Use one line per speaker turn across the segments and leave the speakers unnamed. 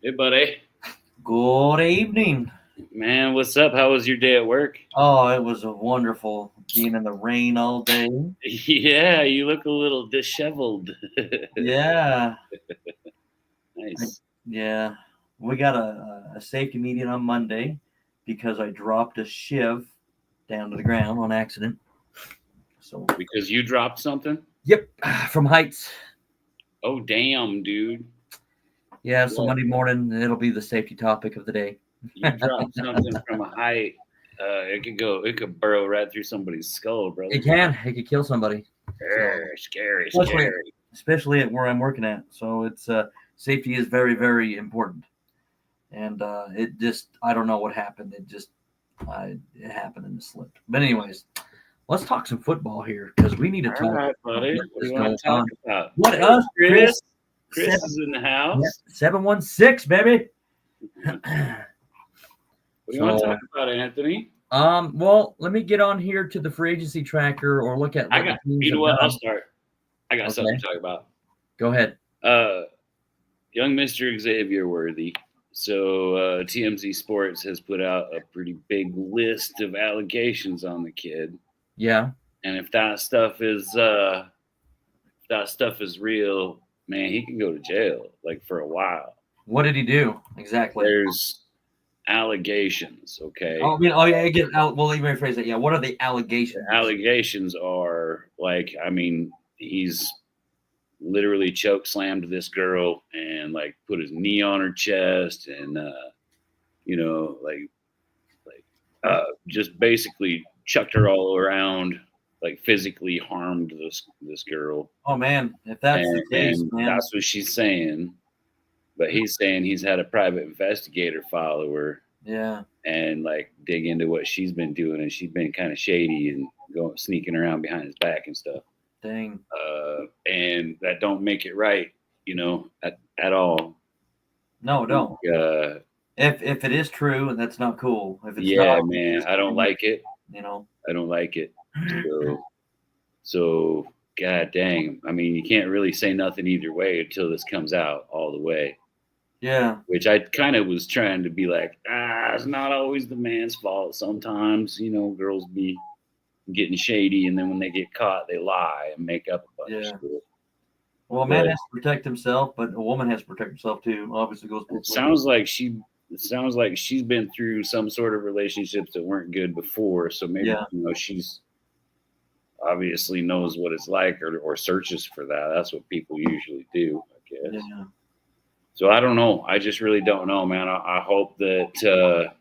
Hey, buddy.
Good evening.
Man, what's up? How was your day at work?
Oh, it was a wonderful being in the rain all day.
Yeah, you look a little disheveled.
Yeah, I-
Nice.
yeah. We got a safety meeting on Monday because I dropped a shiv down to the ground on accident. So,
Because you dropped something?
yep, from heights.
Oh, damn, dude.
Yeah, so
What?
Monday morning it'll be the safety topic of the day.
You dropped something from a height. It could burrow right through somebody's skull, brother.
It could kill somebody. So,
Scary,
especially
scary.
especially at where I'm working at. So it's safety is very very important. And it just I don't know what happened. It happened and it slipped. But anyways, let's talk some football here because we need to
All
talk
right,
about
buddy.
what
What do
is
you want
going
to talk
on.
about?
What
Hey,
us, Chris?
Chris? Chris is in the house.
716, baby.
What do you want to
So
talk about, Anthony?
well, let me get on here to the free agency tracker or look at what the teams
You know
have
what? I'll
done.
start. I got something to talk about.
Go ahead.
Young Mr. Xavier Worthy. So TMZ Sports has put out a pretty big list of allegations on the kid,
Yeah.
and if that stuff is real, man, he can go to jail like for a while.
What did he do exactly?
There's allegations, okay?
Oh, I mean, oh yeah, again. Well, let me rephrase that. Yeah. What are the allegations?
The allegations are he's literally choke slammed this girl and like put his knee on her chest and just basically chucked her all around, like physically harmed this girl.
Oh man, if that's the case,
And
man.
that's what she's saying. But he's saying he's had a private investigator follow her
Yeah.
and like dig into what she's been doing, and she's been kind of shady and going sneaking around behind his back and stuff.
Dang.
And that don't make it right, at all.
No, don't. If it is true, and that's not cool. If it's
Yeah,
not,
man, I don't like it.
you know.
I don't like it. So, god dang. I mean, you can't really say nothing either way until this comes out all the way.
Yeah.
Which I kind of was trying to be like, it's not always the man's fault. Sometimes, girls be getting shady, and then when they get caught, they lie and make up a bunch of shit.
Well, a man has to protect himself, but a woman has to protect herself too. Obviously, goes.
It sounds like she's been through some sort of relationships that weren't good before, so maybe she's obviously knows what it's like or searches for that. That's what people usually do, I guess.
Yeah.
So I don't know. I just really don't know, man. I hope that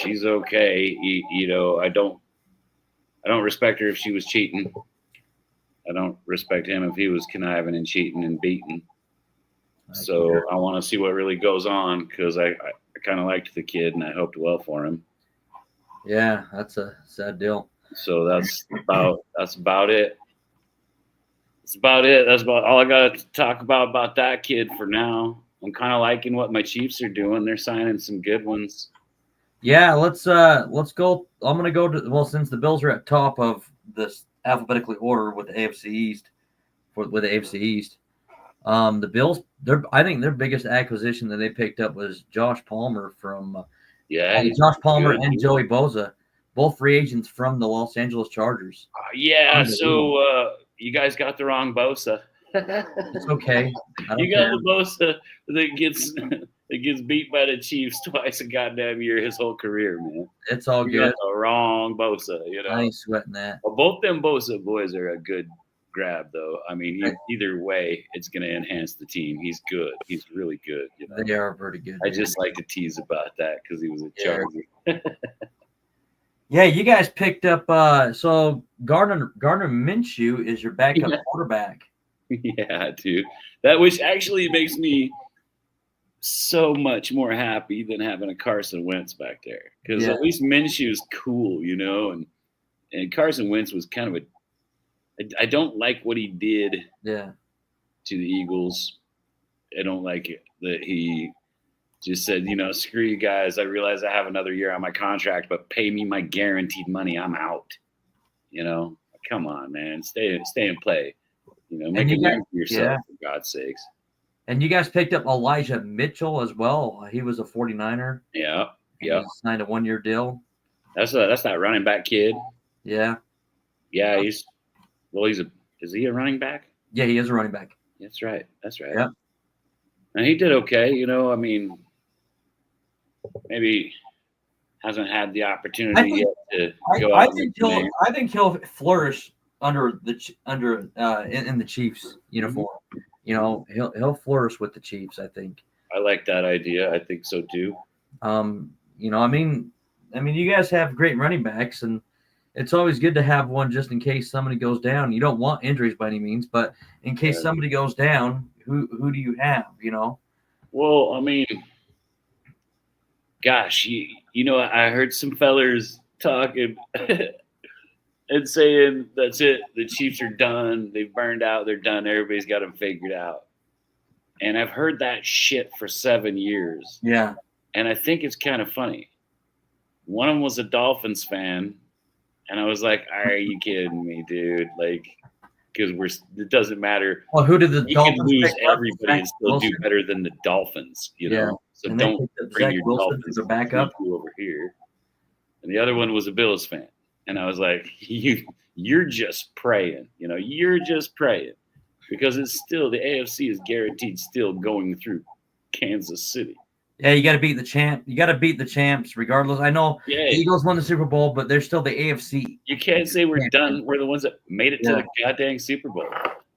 she's okay. I don't respect her if she was cheating. I don't respect him if he was conniving and cheating and beating. So I want to see what really goes on because I kind of liked the kid and I hoped well for him.
Yeah, that's a sad deal.
So that's about it. That's about it. That's about all I got to talk about that kid for now. I'm kind of liking what my Chiefs are doing. They're signing some good ones.
Yeah, let's go. I'm gonna go to since the Bills are at top of this alphabetically order with the AFC East, with the AFC East. The Bills, I think their biggest acquisition that they picked up was Josh Palmer from Josh Palmer and Joey Bosa, both free agents from the Los Angeles Chargers.
So you guys got the wrong Bosa.
It's okay.
You got the Bosa that gets beat by the Chiefs twice a goddamn year his whole career, man.
It's all good.
You got the wrong Bosa,
I ain't sweating that.
Well, both them Bosa boys are a good grab, though. I mean, either way, it's going to enhance the team. He's good. He's really good.
They are pretty good.
I just like to tease about that because he was a Charger.
Yeah, you guys picked up. So Gardner Minshew is your backup quarterback.
Yeah, dude. That which actually makes me so much more happy than having a Carson Wentz back there because at least Minshew's cool, and Carson Wentz was kind of I don't like what he did to the Eagles. I don't like it that he just said, screw you guys. I realize I have another year on my contract, but pay me my guaranteed money. I'm out. Come on, man. Stay and play. Make a name for yourself, for God's sakes.
And you guys picked up Elijah Mitchell as well. He was a 49er.
Yeah.
He signed a 1-year deal.
That's that running back kid.
Yeah.
Yeah, is he a running back?
Yeah, he is a running back.
That's right.
Yep.
And he did okay, I mean, maybe hasn't had the opportunity yet to go out.
I think he'll flourish under in the Chiefs uniform.
Mm-hmm.
He'll flourish with the Chiefs, I think.
I like that idea. I think so too.
I mean, you guys have great running backs, and it's always good to have one just in case somebody goes down. You don't want injuries by any means, but in case somebody goes down, who do you have?
Well, I mean, gosh, I heard some fellers talking and saying that's it. The Chiefs are done. They've burned out. They're done. Everybody's got them figured out. And I've heard that shit for 7 years.
Yeah.
And I think it's kind of funny. One of them was a Dolphins fan. And I was like, are you kidding me, dude? Like, because it doesn't matter.
Well, who did the Dolphins
can lose everybody and still do better than the Dolphins, know? So
and
don't bring your
Wilson
Dolphins
to back up
over here. And the other one was a Bills fan. And I was like, you're just praying. You're just praying. Because it's still, the AFC is guaranteed still going through Kansas City.
Yeah, you got to beat the champ. You got to beat the champs regardless. I know the Eagles won the Super Bowl, but they're still the AFC.
You can't say we're done. We're the ones that made it to the goddamn Super Bowl.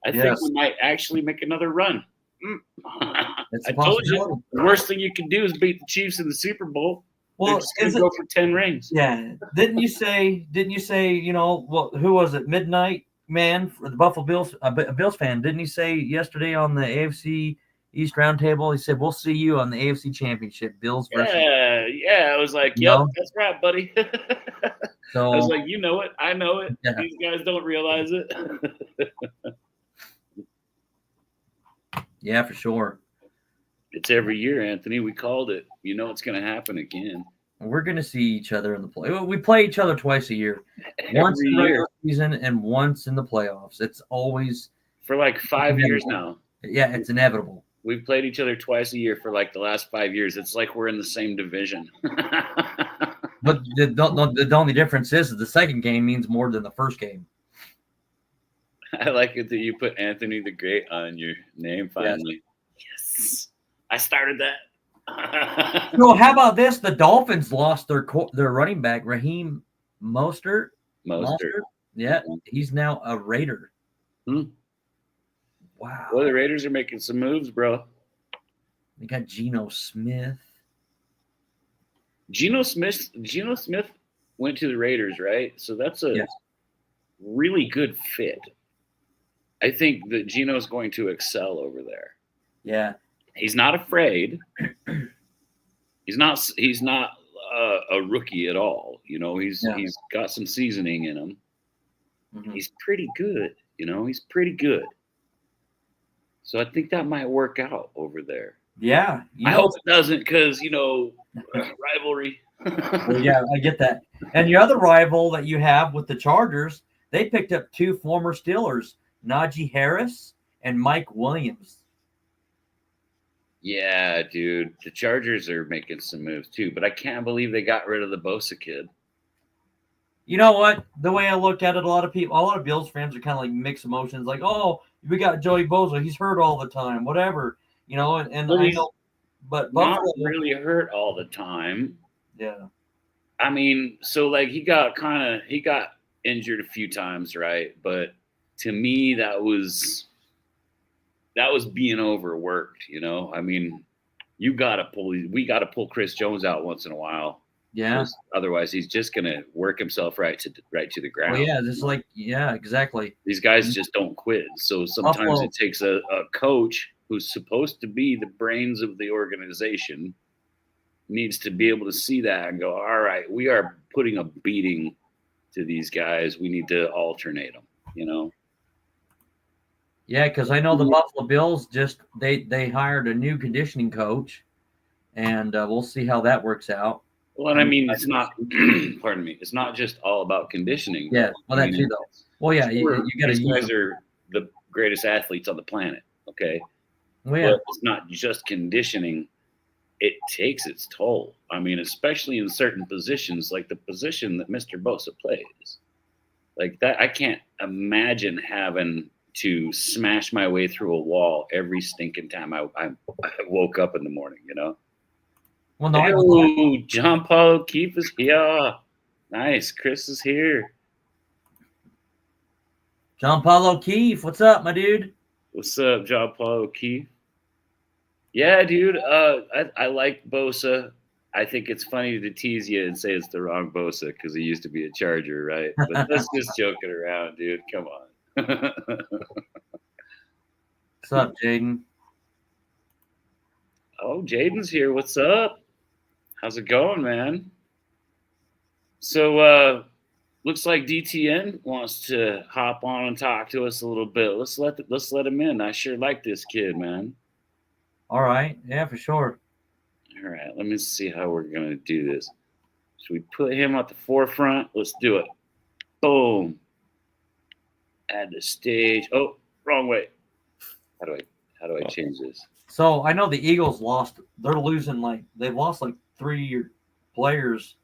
I think we might actually make another run. I told you, the worst thing you can do is beat the Chiefs in the Super Bowl.
Well,
it's go for 10 rings.
Yeah. Didn't you say, who was it? Midnight Man for the Buffalo Bills, a Bills fan. Didn't he say yesterday on the AFC East Roundtable, he said, we'll see you on the AFC Championship, Bills versus.
Yeah. I was like, yep, that's right, buddy.
So,
I was like, you know it. I know it. Yeah. These guys don't realize it.
Yeah, for sure.
It's every year, Anthony. We called it. It's going to happen again.
We're going to see each other in the play. We play each other twice a year. Once in the regular season and once in the playoffs. It's always.
For like 5 years now.
Yeah, it's inevitable.
We've played each other twice a year for like the last 5 years. It's like we're in the same division.
But the only difference is that the second game means more than the first game.
I like it that you put Anthony the Great on your name finally. Yes. I started that.
So how about this? The Dolphins lost their running back, Raheem Mostert. Yeah, he's now a Raider. Wow.
Well, the Raiders are making some moves, bro.
They got Geno Smith.
Geno Smith went to the Raiders, right? So that's a really good fit. I think that Geno's going to excel over there.
Yeah.
He's not afraid. He's not a rookie at all. He's got some seasoning in him. Mm-hmm. He's pretty good. He's pretty good. So I think that might work out over there.
Yeah.
I hope it doesn't because, rivalry.
Well, yeah, I get that. And your other rival that you have with the Chargers, they picked up 2 former Steelers, Najee Harris and Mike Williams.
Yeah, dude. The Chargers are making some moves too, but I can't believe they got rid of the Bosa kid.
You know what? The way I look at it, a lot of Bills fans are kind of like mixed emotions, like, oh, we got Joey Bosa. He's hurt all the time, whatever. And I know, but
not really hurt all the time.
Yeah.
I mean, so like he got injured a few times, right? But to me, that was being overworked, I mean, we got to pull Chris Jones out once in a while.
Yeah.
Otherwise, he's just gonna work himself right to the ground.
Well, yeah, exactly.
These guys just don't quit. So sometimes it takes a coach who's supposed to be the brains of the organization needs to be able to see that and go, all right, we are putting a beating to these guys. We need to alternate them.
Yeah, because I know the Buffalo Bills they hired a new conditioning coach, and we'll see how that works out.
Well, and I mean, it's not. Pardon me. It's not just all about conditioning.
Yeah, well, that too, though. Well, yeah,
sure,
you got to.
These guys are the greatest athletes on the planet. Okay,
Well,
but it's not just conditioning. It takes its toll. I mean, especially in certain positions, like the position that Mr. Bosa plays. Like that, I can't imagine having to smash my way through a wall every stinking time I woke up in the morning, you know?
well, no,
Oh, John Paul O'Keefe is here. Nice. Chris is here.
John Paul O'Keefe, what's up, my dude?
What's up, John Paul O'Keefe? Yeah, dude. I like Bosa. I think it's funny to tease you and say it's the wrong Bosa because he used to be a Charger, right? But that's just joking around, dude. Come on.
What's up, Jaden?
Oh, Jaden's here. What's up? How's it going, man? So, looks like DTN wants to hop on and talk to us a little bit. Let's let him in. I sure like this kid, man.
All right, yeah, for sure.
All right, let me see how we're gonna do this. Should we put him at the forefront? Let's do it. Boom. Add the stage. Oh, wrong way. How do I change this?
So I know the Eagles lost. They're losing they've lost 3 players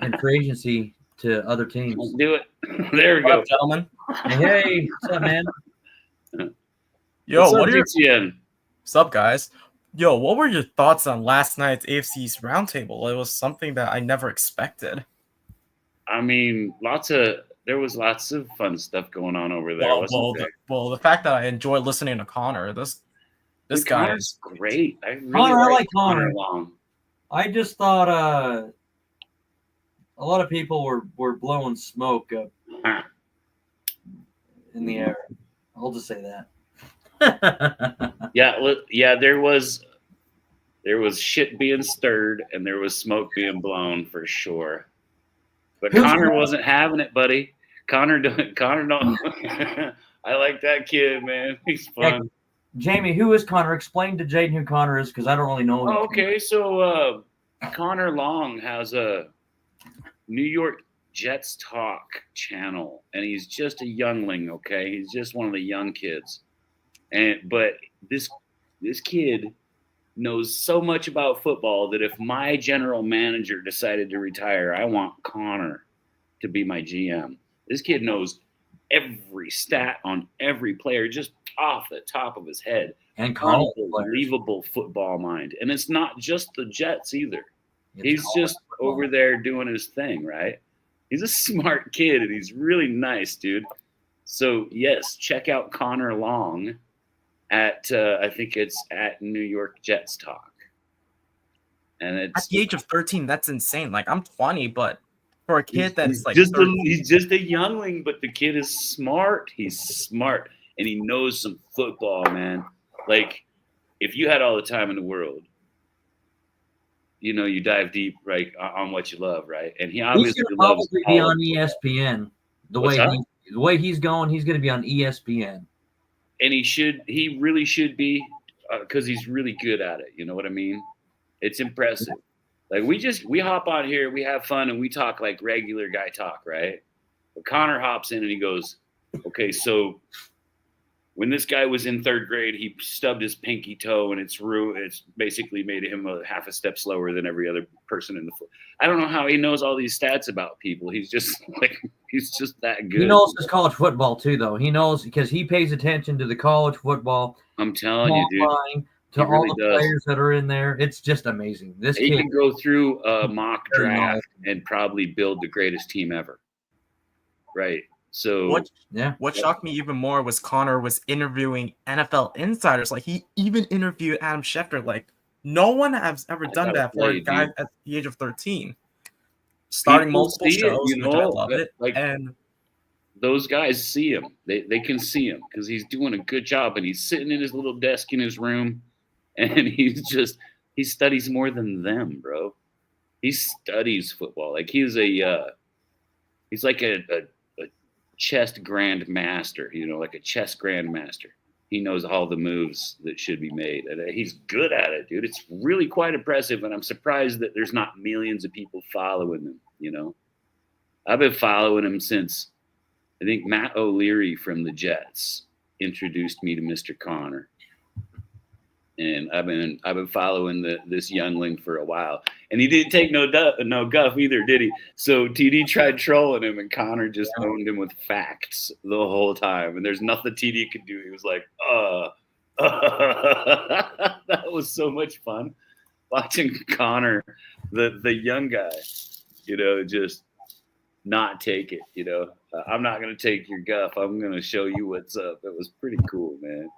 in free agency to other teams.
Let's do it. There we
What
go.
up, gentlemen?
Hey, what's up, man?
Yo,
What's
what
up,
are your
DTN?
What's up, guys? Yo, what were your thoughts on last night's AFC's roundtable? It was something that I never expected.
I mean, there was lots of fun stuff going on over there, wasn't there?
The fact that I enjoy listening to Connor, this
Dude,
guy
Connor's
is
great. I really
Connor, I like
Connor
Connor.
Long.
I just thought a lot of people were blowing smoke up
Huh.
in the air. I'll just say that.
Yeah, there was shit being stirred and there was smoke being blown for sure. But Connor wasn't having it, buddy. Connor don't. I like that kid, man. He's fun.
Yeah, Jamie, who is Connor? Explain to Jaden who Connor is because I don't really know him.
Oh, okay, so Connor Long has a New York Jets Talk channel, and he's just a youngling. Okay, he's just one of the young kids, but this kid knows so much about football that if my general manager decided to retire, I want Connor to be my GM. This kid knows every stat on every player just off the top of his head.
And
Unbelievable football mind. And it's not just the Jets either. He's just over there doing his thing, right? He's a smart kid and he's really nice, dude. So, yes, check out Connor Long at I think it's at New York Jets Talk. And it's
at the age of 13. That's insane. Like, I'm 20, but for a kid that's like
he's just a youngling, but the kid is smart. He's smart and he knows some football, man. Like, if you had all the time in the world, you know, you dive deep right on what you love, right? And he obviously loves
probably be on ESPN. The way he's going, he's going to be on ESPN.
And he really should be, because he's really good at it. You know what I mean? It's impressive. Like we hop on here, we have fun, and we talk like regular guy talk, right? But Connor hops in and he goes, "Okay, so when this guy was in third grade, he stubbed his pinky toe, and it's basically made him a half a step slower than every other person in the foot." I don't know how he knows all these stats about people. He's just that good.
He knows his college football too, though. He knows because he pays attention to the college football.
I'm telling you, dude.
To all the players that are in there, it's just amazing. This
he
kid
can go through a mock draft and probably build the greatest team ever. Right. So
what shocked me even more was Connor was interviewing NFL insiders. Like, he even interviewed Adam Schefter. Like, no one has ever done that for a guy at the age of 13. Starting multiple shows, which I love it. And
those guys see him. They can see him because he's doing a good job, and he's sitting in his little desk in his room, and he studies more than them, bro. He studies football. Like he's like a chess grandmaster, you know, like a chess grandmaster. He knows all the moves that should be made, and he's good at it, dude. It's really quite impressive, and I'm surprised that there's not millions of people following him, you know. I've been following him since I think Matt O'Leary from the Jets introduced me to Mr. Connor. And I've been following this youngling for a while, and he didn't take no guff either, did he? So TD tried trolling him, and Connor just owned him with facts the whole time, and there's nothing TD could do. He was like, that was so much fun watching Connor, the young guy, just not take it. I'm not gonna take your guff. I'm gonna show you what's up. It was pretty cool, man.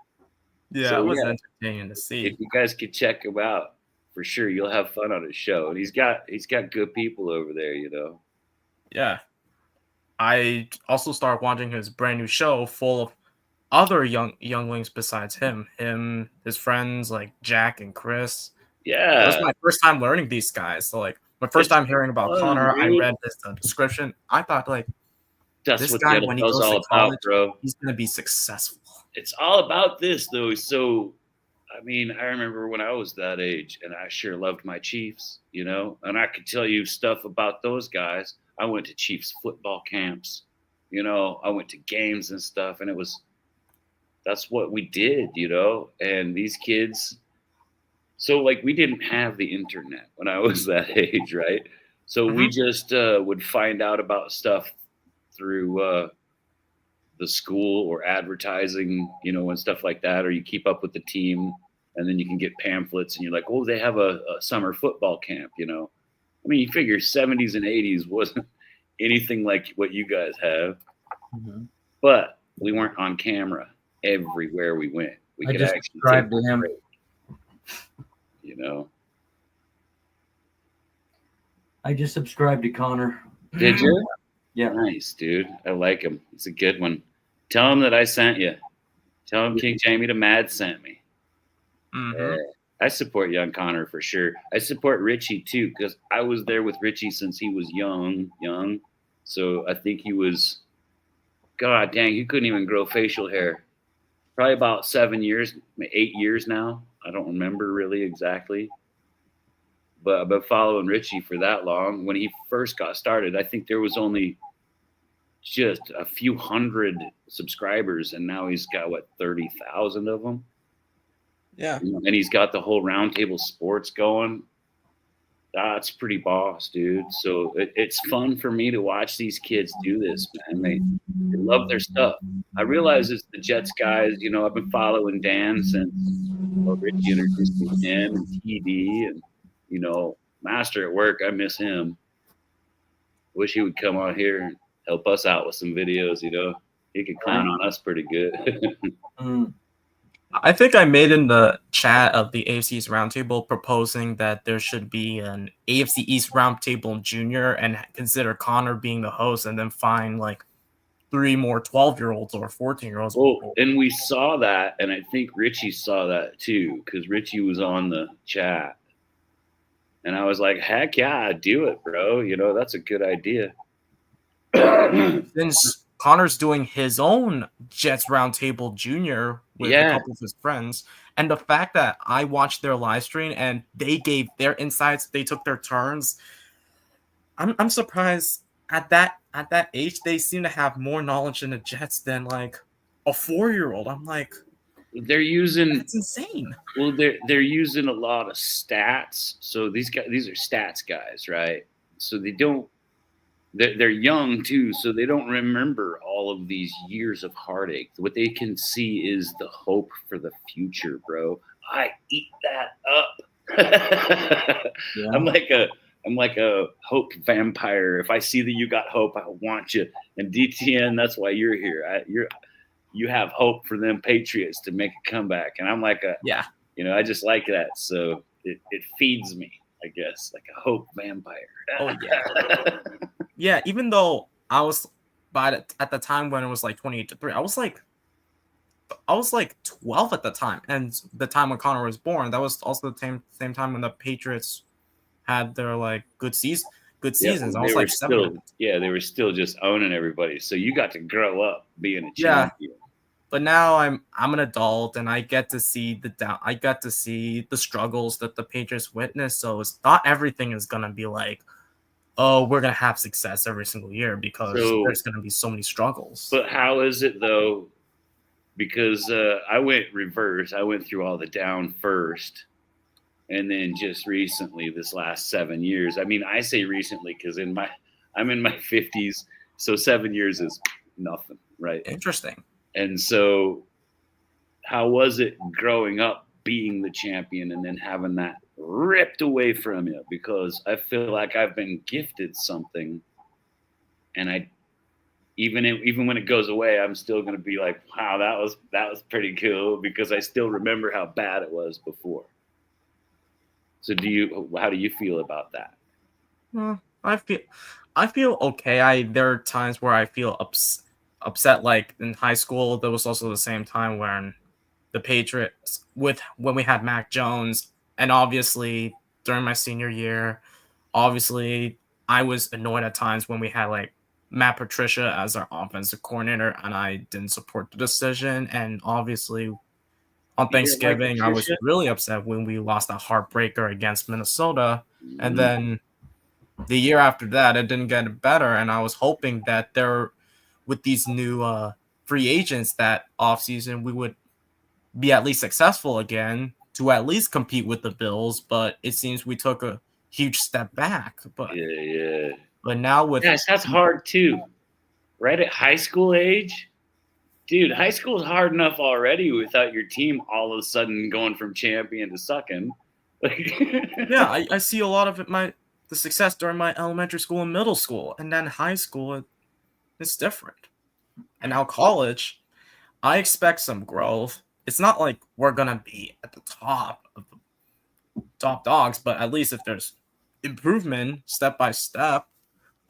Yeah,
So,
it was entertaining to see.
If you guys could check him out, for sure, you'll have fun on his show. And he's got good people over there,
Yeah. I also started watching his brand new show full of other younglings besides him, his friends like Jack and Chris.
Yeah.
It was my first time learning these guys. So like my first time hearing about Connor, dude. I read this description. I thought like
that's
this
what
guy when he goes
all
to college,
about, bro.
He's gonna be successful.
It's all about this though. So I mean, I remember when I was that age, and I sure loved my Chiefs, and I could tell you stuff about those guys. I went to Chiefs football camps, I went to games and stuff, and that's what we did, and these kids. So like we didn't have the internet when I was that age, right? So we just would find out about stuff through the school or advertising, and stuff like that, or you keep up with the team, and then you can get pamphlets, and you're like, oh, they have a summer football camp, I mean, you figure 70s and 80s wasn't anything like what you guys have, but we weren't on camera everywhere we went. We could
just
actually
subscribe to him. I just subscribed to Connor.
Did you?
Yeah.
Nice, dude. I like him. It's a good one. Tell him that I sent you. Tell him King Jamie the Mad sent me. I support young Connor for sure. I support Richie too, because I was there with Richie since he was young. So I think he was, God dang, he couldn't even grow facial hair. Probably about 7 years, 8 years now. I don't remember really exactly. But I've been following Richie for that long. When he first got started, I think there was only just a few hundred subscribers, and now he's got 30,000 of them.
Yeah,
and he's got the whole Roundtable Sports going. That's pretty boss, dude. So it's fun for me to watch these kids do this, man. They love their stuff. I realize it's the Jets guys. I've been following Dan since Richie introduced me to him and TD and. Master at work, I miss him. Wish he would come on here and help us out with some videos, He could clown on us pretty good.
I think I made in the chat of the AFC East Roundtable proposing that there should be an AFC East Roundtable Junior and consider Connor being the host, and then find like 3 more 12-year-olds or 14-year-olds.
Oh, and we saw that, and I think Richie saw that too, because Richie was on the chat. And I was like, heck yeah, do it, bro. That's a good idea.
Since Connor's doing his own Jets Roundtable Junior with a couple of his friends, and the fact that I watched their live stream and they gave their insights, they took their turns. I'm surprised at that age they seem to have more knowledge in the Jets than like a 4-year-old. I'm like,
they're using
that's insane.
Well, they're using a lot of stats. So these are stats guys, right? So they're young too, so they don't remember all of these years of heartache. What they can see is the hope for the future, bro. I eat that up. Yeah. I'm like a hope vampire. If I see that you got hope, I want you. And DTN, that's why you're here. You have hope for them Patriots to make a comeback. And I'm like I just like that. So it feeds me, I guess, like a hope vampire.
Oh yeah. Yeah, even though I was at the time when it was like 28-3, I was like 12 at the time. And the time when Connor was born, that was also the same time when the Patriots had their like good seasons. I was like 7.
They were still just owning everybody. So you got to grow up being a champion. Yeah.
But now I'm an adult, and I get to see the struggles that the Patriots witness. So it's not everything is gonna be like, oh, we're gonna have success every single year, because there's gonna be so many struggles.
But how is it though because I went reverse. I went through all the down first, and then just recently, this last 7 years. I mean, I say recently because I'm in my 50s, so 7 years is nothing, right?
Interesting.
And so, how was it growing up being the champion and then having that ripped away from you? Because I feel like I've been gifted something, and even when it goes away, I'm still gonna be like, wow, that was pretty cool because I still remember how bad it was before. So how do you feel about that?
Well, I feel okay. There are times where I feel upset. Like in high school, there was also the same time when the Patriots when we had Mac Jones, and obviously during my senior year, obviously I was annoyed at times when we had like Matt Patricia as our offensive coordinator, and I didn't support the decision. And obviously on Thanksgiving, I was really upset when we lost a heartbreaker against Minnesota, and then the year after that, it didn't get better, and I was hoping that with these new free agents that offseason, we would be at least successful again to at least compete with the Bills, but it seems we took a huge step back. But now with
that's hard too, right at high school age, dude. High school is hard enough already without your team all of a sudden going from champion to sucking.
Yeah, I see a lot of the success during my elementary school and middle school, and then high school, it's different. And now college, I expect some growth. It's not like we're gonna be at the top of the top dogs, but at least if there's improvement step by step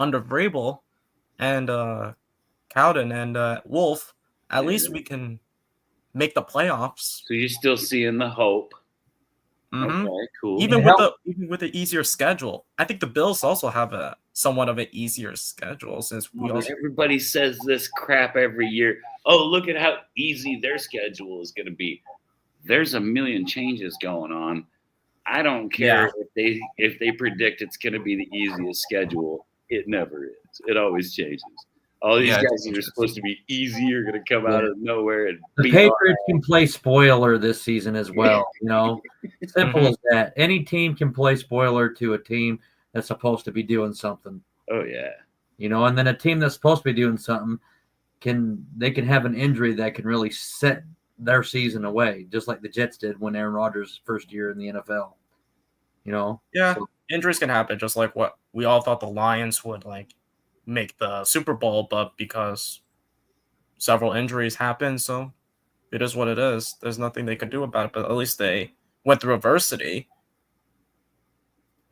under Vrabel and Cowden and Wolf, at least we can make the playoffs.
So you're still seeing the hope.
Mm-hmm.
Okay, cool.
Even with the easier schedule, I think the Bills also have a somewhat of an easier schedule since
everybody says this crap every year. Oh, look at how easy their schedule is going to be. There's a million changes going on. I don't care if they predict it's going to be the easiest schedule. It never is. It always changes. All these guys that are supposed to be easy are going to come out of nowhere. And
the Patriots can play spoiler this season as well. You know, simple as that. Any team can play spoiler to a team that's supposed to be doing something.
Oh yeah.
You know, and then a team that's supposed to be doing something can have an injury that can really set their season away, just like the Jets did when Aaron Rodgers' first year in the NFL. You know?
Yeah, injuries can happen, just like what we all thought the Lions would like make the Super Bowl, but because several injuries happened, so it is what it is. There's nothing they could do about it, but at least they went through adversity.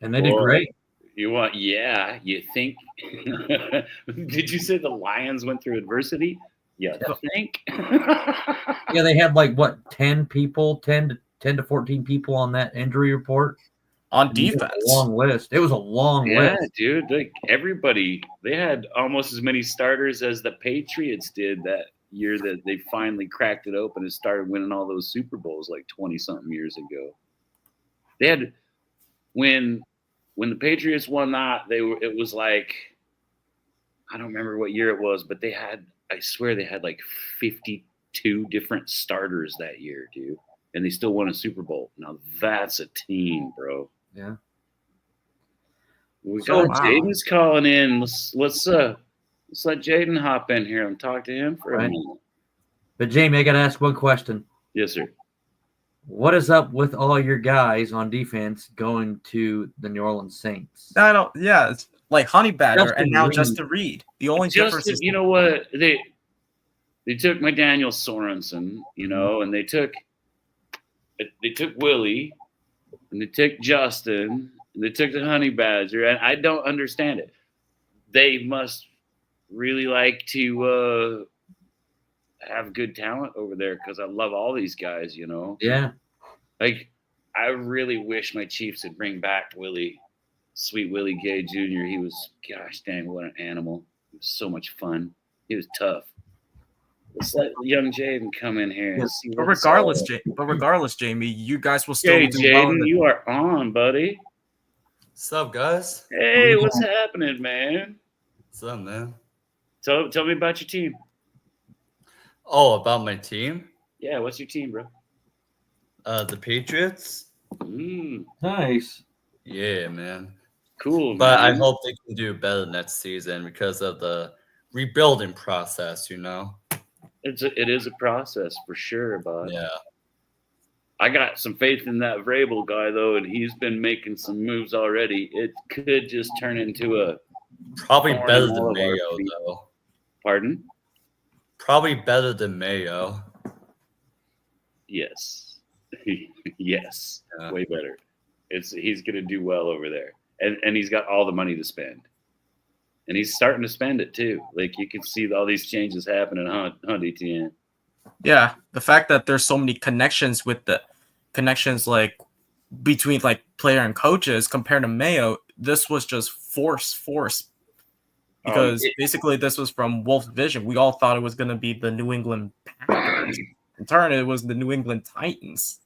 And they did great.
You think? Did you say the Lions went through adversity? Yeah, I think.
Yeah, they had like what 10 to 14 people on that injury report
on defense.
A long list. It was a long list.
Yeah, dude. Like everybody, they had almost as many starters as the Patriots did that year that they finally cracked it open and started winning all those Super Bowls like 20-something years ago. They had when the Patriots won that, it was like, I don't remember what year it was, but I swear they had like 52 different starters that year, dude. And they still won a Super Bowl. Now that's a team, bro.
Yeah.
We got Jaden's calling in. Let's let Jaden hop in here and talk to him for a minute.
But Jamie, I gotta ask one question.
Yes, sir.
What is up with all your guys on defense going to the New Orleans Saints?
I don't. Yeah, it's like Honey Badger and now Justin Reed. The only difference is,
you know what, they took my Daniel Sorensen, you know, and they took Willie, and they took Justin, and they took the Honey Badger, and I don't understand it. They must really like to have good talent over there because I love all these guys, you know.
Yeah.
Like, I really wish my Chiefs would bring back Sweet Willie Gay Jr. He was, gosh dang, what an animal. He was so much fun. He was tough. Let's let young Jaden come in here and see.
But regardless, Jamie, you guys will still do
Jaden, you are on, buddy.
What's up, guys?
Hey, what's happening, man?
What's up, man?
Tell me about your team.
Oh, about my team?
Yeah, what's your team, bro?
The Patriots.
Nice.
Yeah, man.
Cool,
But
man.
I hope they can do better next season because of the rebuilding process.
It is a process for sure, but
Yeah.
I got some faith in that Vrabel guy though, and he's been making some moves already. It could just turn into a
Probably
thorn
better
in all
than
of our
Mayo,
feet.
though.
Pardon?
Probably better than Mayo.
Yes. Yes.
Yeah.
Way better. He's gonna do well over there. And he's got all the money to spend. And he's starting to spend it too. Like you can see all these changes happening, huh, DTN?
Yeah, the fact that there's so many connections like between like player and coaches compared to Mayo, this was just force because basically this was from Wolf's vision. We all thought it was going to be the New England Packers. In turn, it was the New England Titans.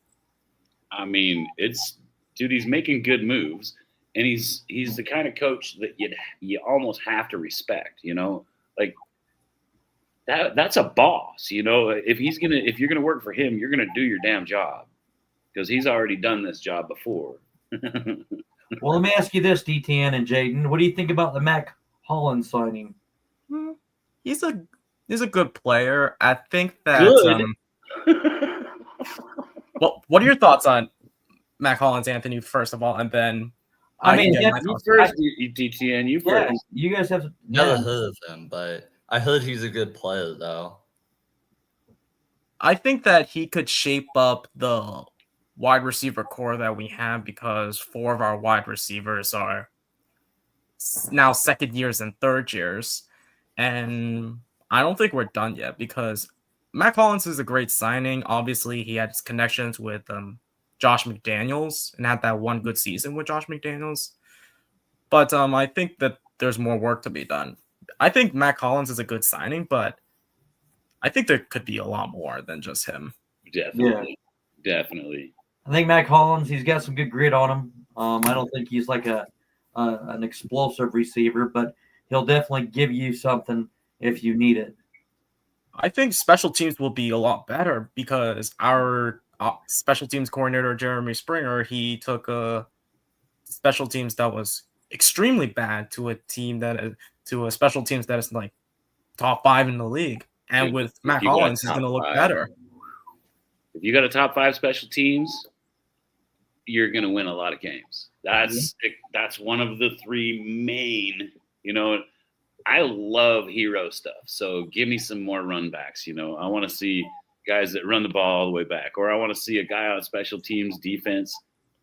I mean, he's making good moves, and he's the kind of coach that you almost have to respect. Like that's a boss. If you're gonna work for him, you're gonna do your damn job because he's already done this job before.
Well, let me ask you this, DTN and Jaden. What do you think about the Mac Hollins signing?
He's a good player. I think that.
Good.
Well, what are your thoughts on Mac Hollins, Anthony? First of all, and then
you first, DTN. You first.
You guys have
Never heard of him, but I heard he's a good player, though.
I think that he could shape up the wide receiver core that we have because 4 of our wide receivers are now second years and third years. And I don't think we're done yet because Mac Hollins is a great signing. Obviously, he had his connections with Josh McDaniels and had that one good season with Josh McDaniels. But I think that there's more work to be done. I think Mac Hollins is a good signing, but I think there could be a lot more than just him.
Definitely. Yeah. Definitely.
I think Mac Hollins, he's got some good grit on him. I don't think he's like an explosive receiver, but he'll definitely give you something if you need it.
I think special teams will be a lot better because our special teams coordinator, Jeremy Springer, he took a special teams that was extremely bad to a special teams that is like top 5 in the league. And with Mac Hollins, he's going to look better.
If you got a top 5 special teams, you're going to win a lot of games. That's one of the 3 main, I love hero stuff. So give me some more run backs. I want to see guys that run the ball all the way back, or I want to see a guy on special teams defense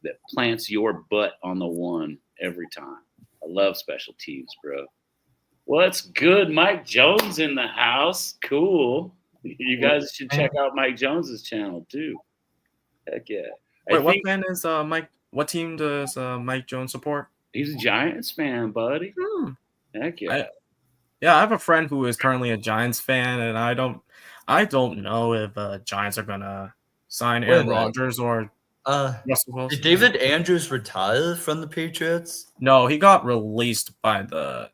that plants your butt on the one every time. I love special teams, bro. What's good? Mike Jones in the house. Cool. You guys should check out Mike Jones's channel too. Heck yeah.
Wait, what fan is Mike? What team does Mike Jones support?
He's a Giants fan, buddy. Heck yeah.
I have a friend who is currently a Giants fan, and I don't know if Giants are gonna sign Aaron Rodgers or Russell Wilson.
Did David Andrews retire from the Patriots?
No, he got released by the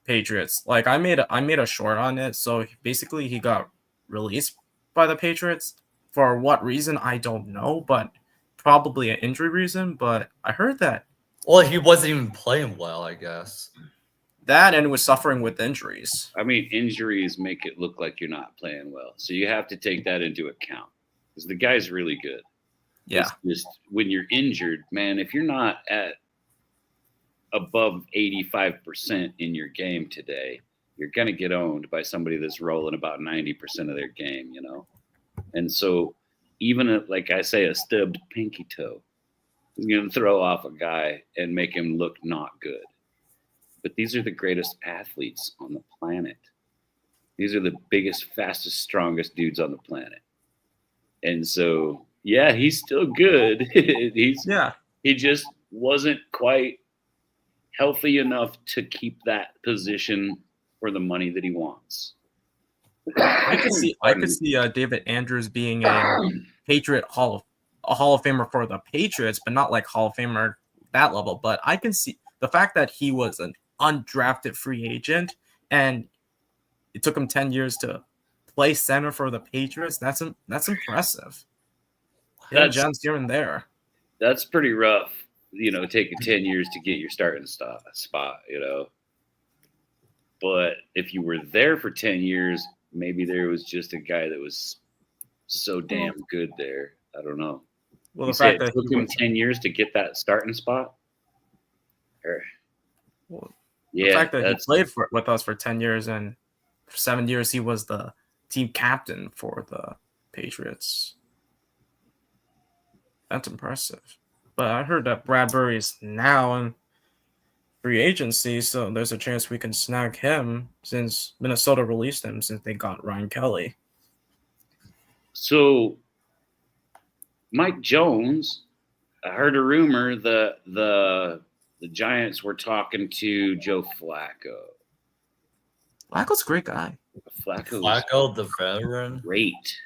Patriots. Like I made a short on it. So basically, he got released by the Patriots. For what reason, I don't know, but probably an injury reason. But I heard that.
Well, he wasn't even playing well, I guess.
That and was suffering with injuries.
I mean, injuries make it look like you're not playing well. So you have to take that into account because the guy's really good.
Yeah.
It's just when you're injured, man, if you're not at above 85% in your game today, you're going to get owned by somebody that's rolling about 90% of their game, And so even like I say, a stubbed pinky toe is going to throw off a guy and make him look not good. But these are the greatest athletes on the planet. These are the biggest, fastest, strongest dudes on the planet. And so, yeah, he's still good. He just wasn't quite healthy enough to keep that position for the money that he wants.
I could see David Andrews being a Patriot Hall of Famer for the Patriots, but not like Hall of Famer that level. But I can see the fact that he was an undrafted free agent and it took him 10 years to play center for the Patriots. That's impressive.
That's
gems here and there.
That's pretty rough. Taking 10 years to get your starting spot. But if you were there for 10 years, maybe there was just a guy that was so damn good there. I don't know.
Well,
You
the
said
fact
it
that
took him 10 years to get that starting spot?
The fact that he played with us for 10 years and for 7 years he was the team captain for the Patriots. That's impressive. But I heard that Bradbury is now in free agency, so there's a chance we can snag him since Minnesota released him since they got Ryan Kelly.
So Mike Jones, I heard a rumor that the Giants were talking to Joe Flacco.
Flacco's a great guy.
Flacco, the veteran.
Great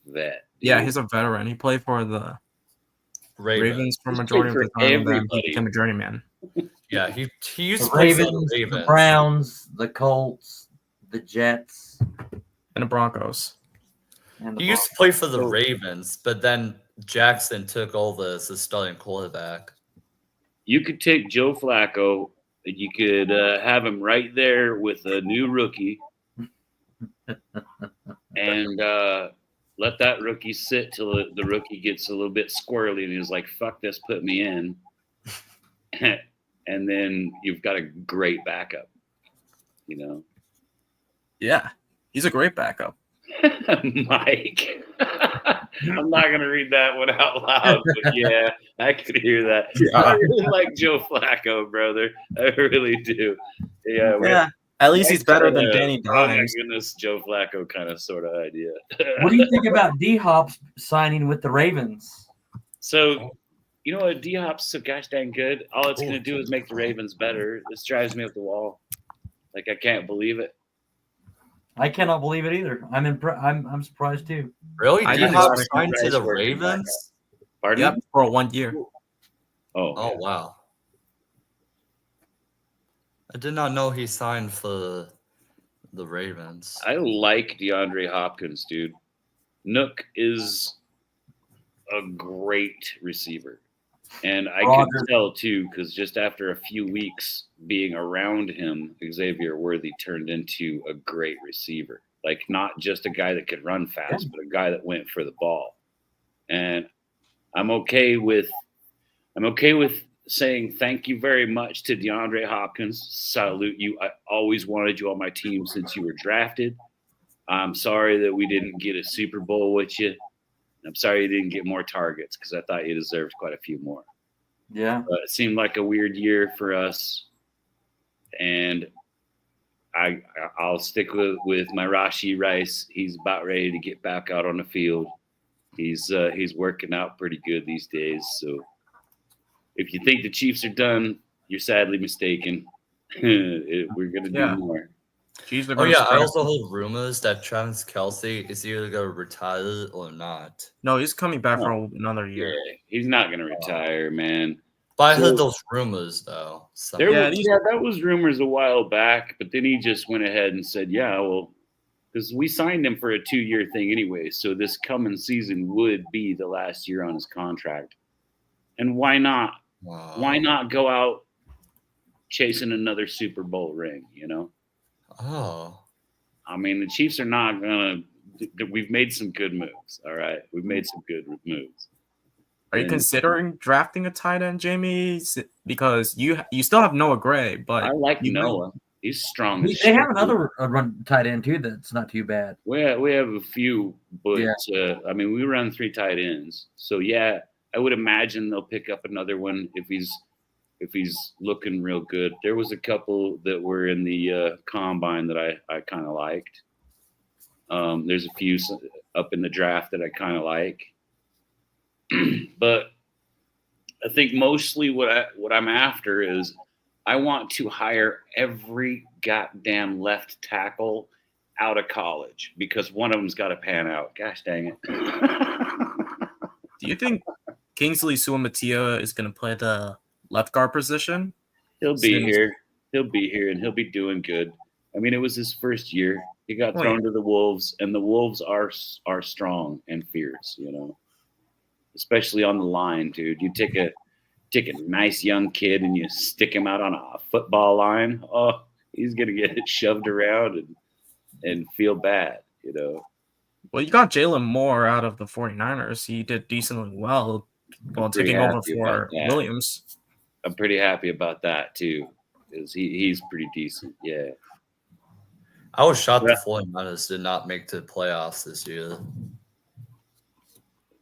vet. Dude.
Yeah, he's a veteran. He played for the Ravens for majority of the time, and then he became a journeyman.
Yeah, he used
The
to play for
Ravens,
the Ravens,
the Browns, the Colts, the Jets,
and the Broncos.
He used to play for the Ravens, but then Jackson took over as the starting quarterback.
You could take Joe Flacco, and you could have him right there with a new rookie, and let that rookie sit till the rookie gets a little bit squirrely and he's like, fuck this, put me in. And then you've got a great backup,
Yeah, he's a great backup.
Mike. I'm not going to read that one out loud, but yeah, I could hear that. Yeah. I really like Joe Flacco, brother. I really do. Yeah.
At least he's better than Danny Dimes.
Oh my goodness, Joe Flacco kind of sort of idea.
What do you think about D-Hop's signing with the Ravens?
So, you know what? D-Hop's so gosh dang good. All it's going to do is make the Ravens better. This drives me up the wall. Like, I can't believe it.
I cannot believe it either. I'm surprised too.
Really? D-Hop
think
signed to the Ravens?
Pardon?
Yep, for 1 year.
Oh, wow. I did not know he signed for the Ravens.
I like DeAndre Hopkins, dude. Nook is a great receiver. And I can tell, too, because just after a few weeks being around him, Xavier Worthy turned into a great receiver. Like, not just a guy that could run fast, but a guy that went for the ball. And I'm okay with saying thank you very much to DeAndre Hopkins. Salute you. I always wanted you on my team since you were drafted. I'm sorry that we didn't get a Super Bowl with you. I'm sorry you didn't get more targets because I thought you deserved quite a few more.
Yeah.
But it seemed like a weird year for us. And I'll stick with my Rashee Rice. He's about ready to get back out on the field. He's working out pretty good these days. So if you think the Chiefs are done, you're sadly mistaken. We're going to do more.
I also heard rumors that Travis Kelce is either going to retire or not.
No, he's coming back for another year.
Yeah, he's not going to retire, man.
But I heard those rumors, though.
That was rumors a while back, but then he just went ahead and said, yeah, well, because we signed him for a 2-year thing anyway, so this coming season would be the last year on his contract. And why not?
Wow.
Why not go out chasing another Super Bowl ring,
Oh.
I mean, the Chiefs are not going to – we've made some good moves, all right? We've made some good moves.
Are you considering drafting a tight end, Jamie? Because you still have Noah Gray, but
I like Noah. He's strong.
They have another run tight end too that's not too bad.
We have a few, but we run 3 tight ends. So yeah, I would imagine they'll pick up another one if he's looking real good. There was a couple that were in the combine that I kind of liked. There's a few up in the draft that I kind of like. But I think mostly what I'm after is I want to hire every goddamn left tackle out of college because one of them's got to pan out. Gosh dang it.
Do you think Kingsley Suamataia is going to play the left guard position?
He'll be here. He'll be here, and he'll be doing good. I mean, it was his first year. He got thrown to the Wolves, and the Wolves are strong and fierce, you know, especially on the line, dude. You take a nice young kid and you stick him out on a football line. Oh, he's gonna get shoved around and feel bad, you know.
Well, you got Jalen Moore out of the 49ers. He did decently well while taking over for Williams.
I'm pretty happy about that too, because he's pretty decent. Yeah.
I was shocked the 49ers did not make the playoffs this year.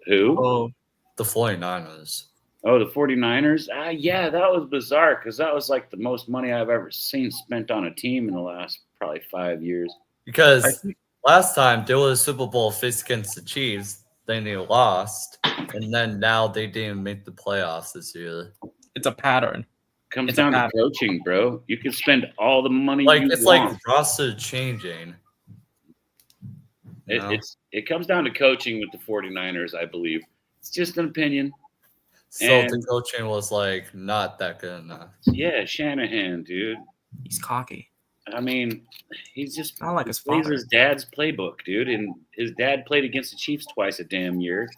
Who?
Oh,
the 49ers.
Oh, the 49ers? Yeah, that was bizarre because that was like the most money I've ever seen spent on a team in the last probably 5 years.
Because last time there was a Super Bowl faced against the Chiefs, then they lost, and then now they didn't make the playoffs this year.
It's a pattern.
Comes down to coaching, bro. You can spend all the money
like
you
it's
want.
like roster changing.
It comes down to coaching with the 49ers, I believe. It's just an opinion.
So the coaching was like not that good enough.
Yeah, Shanahan, dude.
He's cocky.
I mean, he's just
not like his
plays
father.
his dad's playbook, dude. And his dad played against the Chiefs twice a damn year.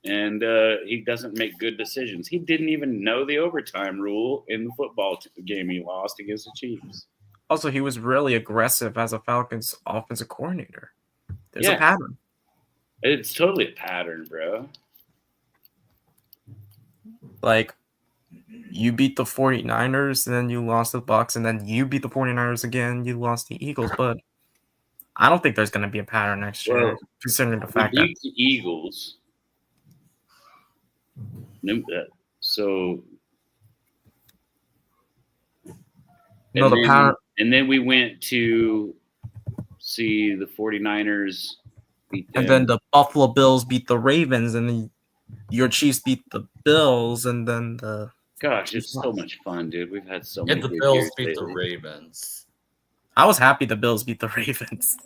And he doesn't make good decisions. He didn't even know the overtime rule in the football game he lost against the Chiefs.
Also, he was really aggressive as a Falcons offensive coordinator. There's a pattern.
It's totally a pattern, bro.
Like, you beat the 49ers, and then you lost the Bucs, and then you beat the 49ers again, you lost the Eagles. But I don't think there's going to be a pattern next year, considering the fact that
the Eagles. So, and then we went to see the 49ers beat them.
And then the Buffalo Bills beat the Ravens, and then your Chiefs beat the Bills, and then the...
Gosh, it's so much fun, dude. We've had so many
the Bills beat the Ravens.
I was happy the Bills beat the Ravens.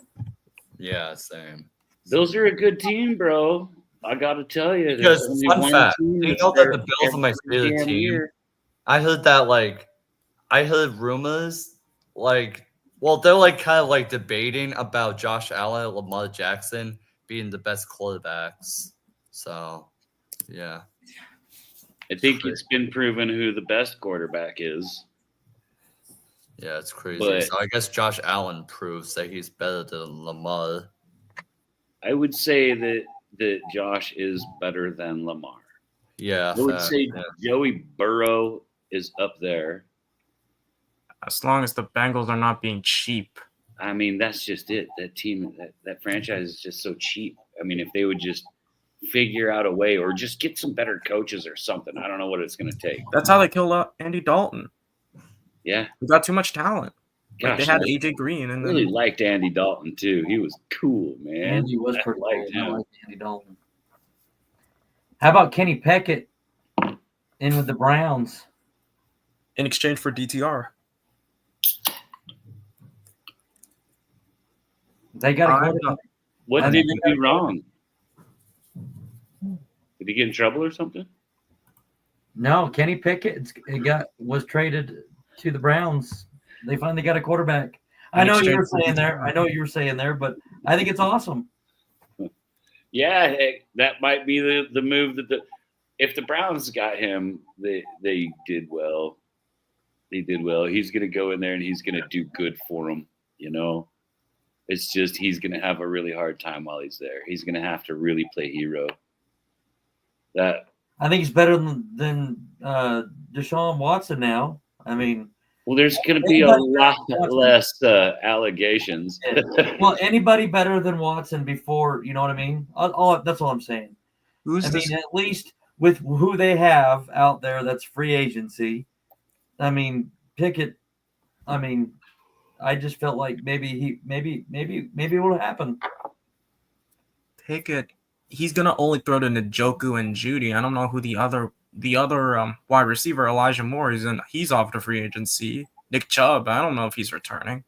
Yeah, same.
Bills are a good team, bro. I got to tell you.
Because, fun fact, you know that the Bills are my favorite team? I heard that, I heard rumors, they're, kind of, debating about Josh Allen and Lamar Jackson being the best quarterbacks. So, yeah.
I think it's been proven who the best quarterback is.
Yeah, it's crazy. So, I guess Josh Allen proves that he's better than Lamar.
I would say that Josh is better than Lamar.
Yeah.
I would say Joey Burrow is up there.
As long as the Bengals are not being cheap.
I mean, that's just it. That team, that franchise is just so cheap. I mean, if they would just figure out a way or just get some better coaches or something. I don't know what it's going to take.
That's how they killed Andy Dalton.
Yeah.
We got too much talent.
Gosh,
they had AJ Green. And
I really liked Andy Dalton, too. He was cool, man.
Andy was pretty cool. I liked Andy Dalton. How about Kenny Pickett in with the Browns?
In exchange for DTR.
They got to go.
What did he do wrong? Did he get in trouble or something?
No, Kenny Pickett was traded to the Browns. They finally got a quarterback. I know you were saying there, but I think it's awesome.
Yeah, that might be the move that if the Browns got him, they did well. They did well. He's going to go in there and he's going to do good for them, you know. It's just he's going to have a really hard time while he's there. He's going to have to really play hero.
I think he's better than Deshaun Watson now. I mean,
well, there's going to be a lot less allegations.
Well, anybody better than Watson before, you know what I mean? That's all I'm saying. At least with who they have out there, that's free agency. I mean, Pickett. I mean, I just felt like maybe it will happen.
Pickett, he's gonna only throw to Njoku and Judy. I don't know who the other wide receiver, Elijah Moore, is in. He's off to free agency. Nick Chubb, I don't know if he's returning.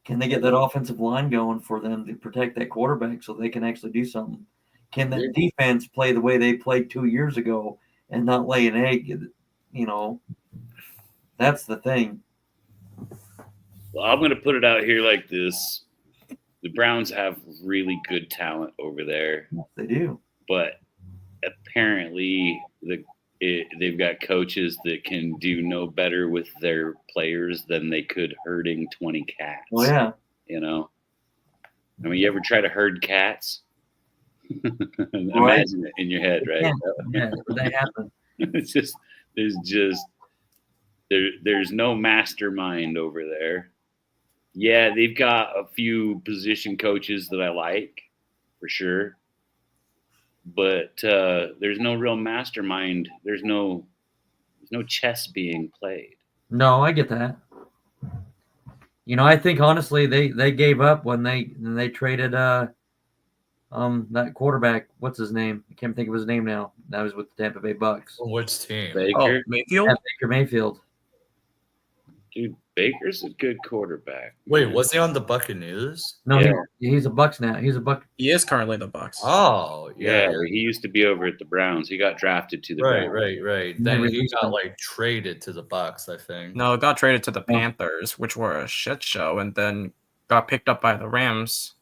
Can they get that offensive line going for them to protect that quarterback so they can actually do something? Can that defense play the way they played 2 years ago and not lay an egg? You know, that's the thing.
Well, I'm going to put it out here like this. The Browns have really good talent over there.
Yes, they do.
But apparently they've got coaches that can do no better with their players than they could herding 20 cats.
Oh, yeah.
You know? I mean, you ever try to herd cats?
Right.
Imagine it in your head, right?
Yeah, that happens.
It's just there's no mastermind over there. Yeah, they've got a few position coaches that I like, for sure. But there's no real mastermind. There's no chess being played.
No, I get that. You know, I think honestly they gave up when they traded that quarterback. What's his name? I can't think of his name now. That was with the Tampa Bay Bucks.
Which team?
Baker.
Mayfield?
Yeah, Baker Mayfield.
Dude, Baker's a good quarterback.
Wait, was he on the Buccaneers?
No,
Yeah.
he's a Bucks now. He's a Buck.
He is currently the Bucks.
Oh,
Yeah, he used to be over at the Browns. He got drafted to the Browns.
Right. Then he got traded to the Bucks, I think.
No, it got traded to the Panthers, which were a shit show, and then got picked up by the Rams.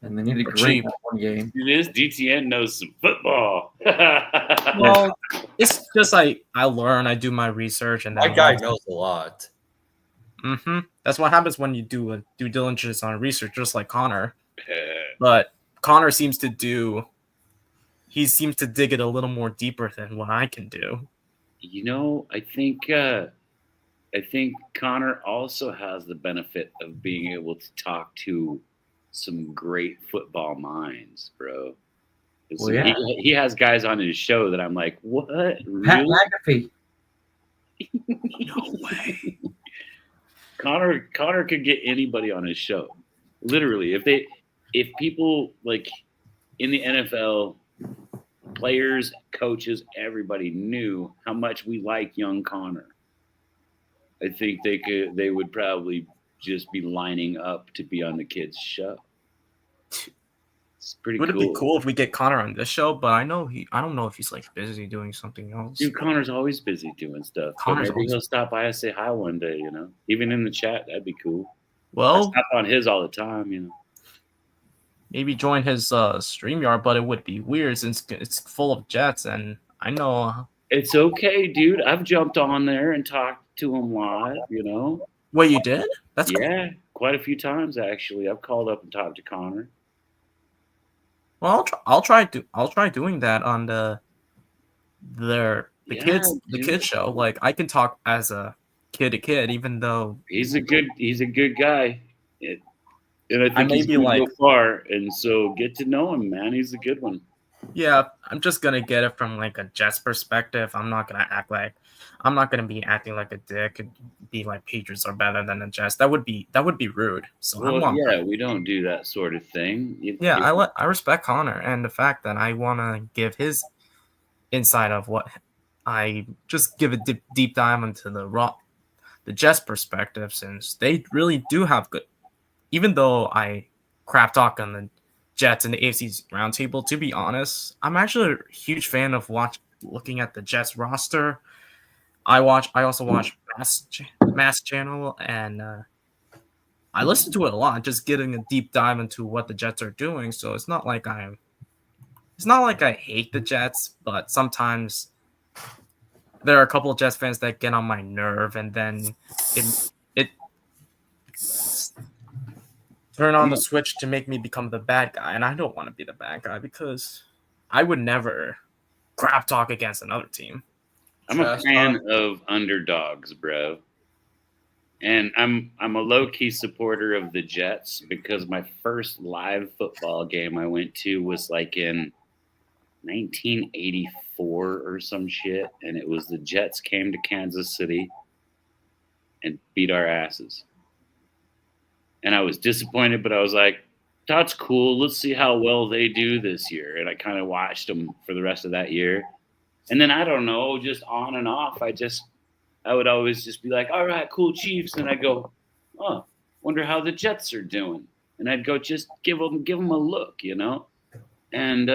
And they needed
For
great
cheap.
that one game.
This DTN knows some football.
Well, it's just I learn, I do my research, and
That guy knows a lot.
That's what happens when you do a due diligence on research, just like Connor. But Connor seems to dig it a little more deeper than what I can do.
You know, I think Connor also has the benefit of being able to talk to some great football minds, bro.
Well, yeah.
He has guys on his show that I'm like, what?
Pat
Really?
McAfee.
No way.
Connor could get anybody on his show. Literally, if people like in the NFL, players, coaches, everybody knew how much we like young Connor, I think they would probably just be lining up to be on the kid's show. It's pretty
Would
cool.
it be cool if we get Connor on this show? But I don't know if he's like busy doing something else.
Dude, Connor's always busy doing stuff.
Connor's
Maybe he'll stop by and say hi one day, you know? Even in the chat, that'd be cool. I
Well,
stop on his all the time, you know?
maybe join his StreamYard, but it would be weird since it's full of Jets, and I know.
It's okay, dude. I've jumped on there and talked to him live, you know?
Wait, you did? That's cool.
Yeah, quite a few times, actually. I've called up and talked to Connor.
Well, I'll try doing that on the kids show. Like I can talk as a kid to kid, even though
He's a good guy. And I think
may
he's
be
going to
like-
go far. And so get to know him, man. He's a good one.
yeah, I'm just gonna get it from like a Jets perspective. I'm not gonna be acting like a dick and be like Patriots are better than the Jets. That would be rude. So
Well, yeah, we don't do that sort of thing.
I respect Connor and the fact that I want to give his insight of what I just give a deep dive into the Jets perspective, since they really do have good. Even though I crap talk on the Jets and the AFC's roundtable, to be honest, I'm actually a huge fan of looking at the Jets roster. I also watch Mass Channel, and I listen to it a lot, just getting a deep dive into what the Jets are doing. So it's not like I hate the Jets, but sometimes there are a couple of Jets fans that get on my nerve, and then it turn on the switch to make me become the bad guy, and I don't want to be the bad guy because I would never crap talk against another team.
I'm a fan of underdogs, bro. And I'm a low-key supporter of the Jets because my first live football game I went to was like in 1984 or some shit. And it was the Jets came to Kansas City and beat our asses. And I was disappointed, but I was like, that's cool. Let's see how well they do this year. And I kind of watched them for the rest of that year. And then I don't know, just on and off, I would always just be like, all right, cool, Chiefs. And I'd go, oh, wonder how the Jets are doing. And I'd go just give them a look, you know? And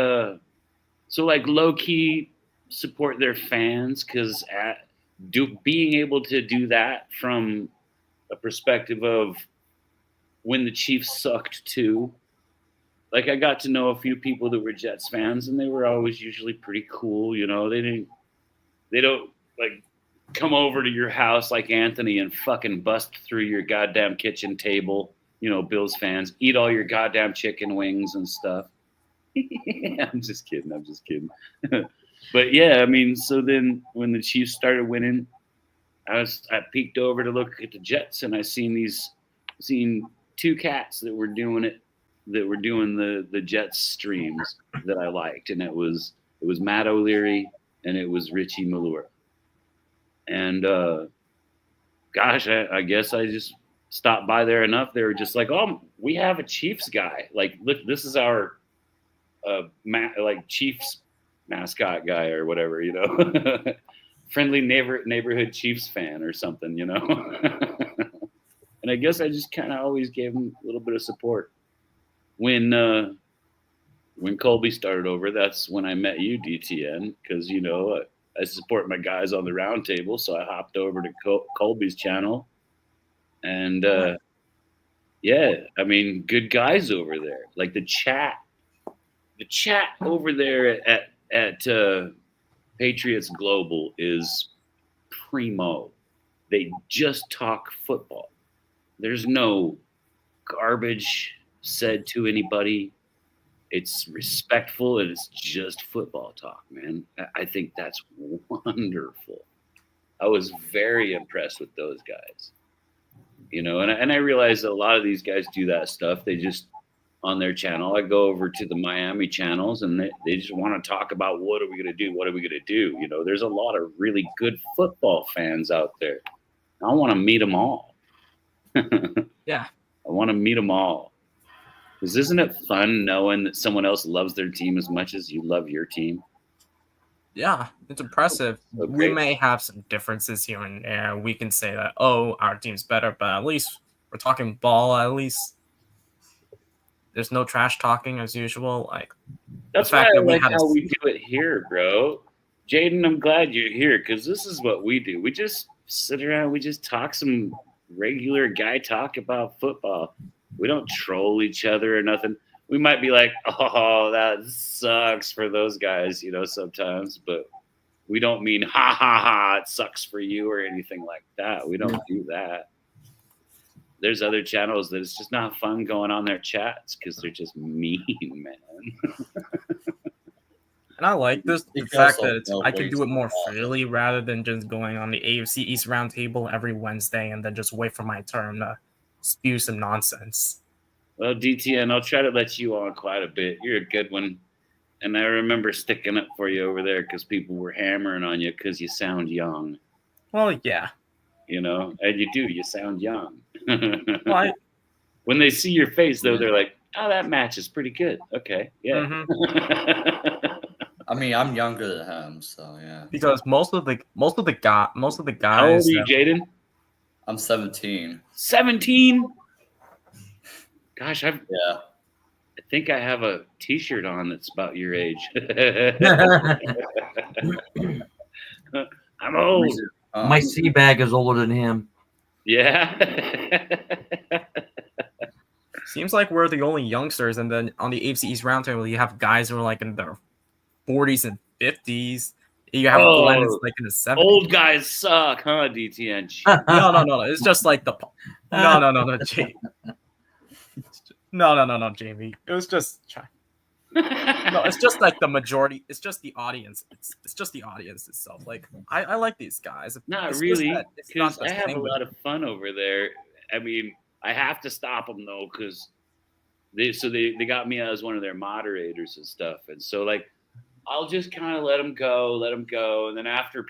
so like low-key support their fans because being able to do that from a perspective of when the Chiefs sucked too. Like I got to know a few people that were Jets fans, and they were always usually pretty cool. You know, they don't like come over to your house like Anthony and fucking bust through your goddamn kitchen table. You know, Bills fans eat all your goddamn chicken wings and stuff. I'm just kidding. But yeah, I mean, so then when the Chiefs started winning, I peeked over to look at the Jets, and I seen two cats that were doing the Jets streams that I liked, and it was Matt O'Leary and it was Richie Malura. And gosh, I guess I just stopped by there enough. They were just like, "Oh, we have a Chiefs guy. Like, look, this is our like Chiefs mascot guy or whatever, you know." Friendly neighborhood Chiefs fan or something, you know. And I guess I just kind of always gave him a little bit of support. When Colby started over, that's when I met you, DTN, because you know I support my guys on the round table, so I hopped over to Colby's channel, and yeah, I mean, good guys over there. Like the chat over there at Patriots Global is primo. They just talk football. There's no garbage said to anybody. It's respectful and it's just football talk, man. I think that's wonderful. I was very impressed with those guys. You know, and I realize that a lot of these guys do that stuff. They just on their channel. I go over to the Miami channels and they just want to talk about what are we going to do? What are we going to do? You know, there's a lot of really good football fans out there. I want to meet them all.
Yeah.
I want to meet them all. Because isn't it fun knowing that someone else loves their team as much as you love your team?
Yeah, it's impressive.
Okay.
We may have some differences here and there. We can say that, oh, our team's better, but at least we're talking ball. At least there's no trash talking as usual. Like
that's why I like how we do it here, bro. Jaden, I'm glad you're here because this is what we do. We just sit around. We just talk some regular guy talk about football. We don't troll each other or nothing. We might be like, oh, that sucks for those guys, you know, sometimes, but we don't mean, ha, ha, ha, it sucks for you or anything like that. We don't do that. There's other channels that it's just not fun going on their chats because they're just mean, man.
And I like this, the fact that I can do it more freely rather than just going on the AFC East Roundtable every Wednesday and then just wait for my turn to spew some nonsense.
Well, DTN, I'll try to let you on quite a bit. You're a good one. And I remember sticking up for you over there because people were hammering on you because you sound young.
Well, yeah.
You know, and you do. You sound young.
Well,
when they see your face, though, they're like, oh, that match is pretty good. Okay, yeah.
Mm-hmm.
I mean, I'm younger than him, so yeah.
Because most of the guys.
How old are you, Jaden?
I'm 17.
17? Gosh, I think I have a T-shirt on that's about your age. I'm old.
My sea bag is older than him.
Yeah.
Seems like we're the only youngsters, and then on the AFC East Roundtable, you have guys who are like in their 40s and 50s. You have Glenn is like in the 70s.
Old guys suck, huh, DTN?
No. It's just like the no, Jamie. No, Jamie. It was just no. It's just like the majority. It's just the audience. It's just the audience itself. Like I like these guys.
Not really, because I have a lot of fun over there. I mean, I have to stop them though, because they got me as one of their moderators and stuff, and so like. I'll just kind of let them go, and then after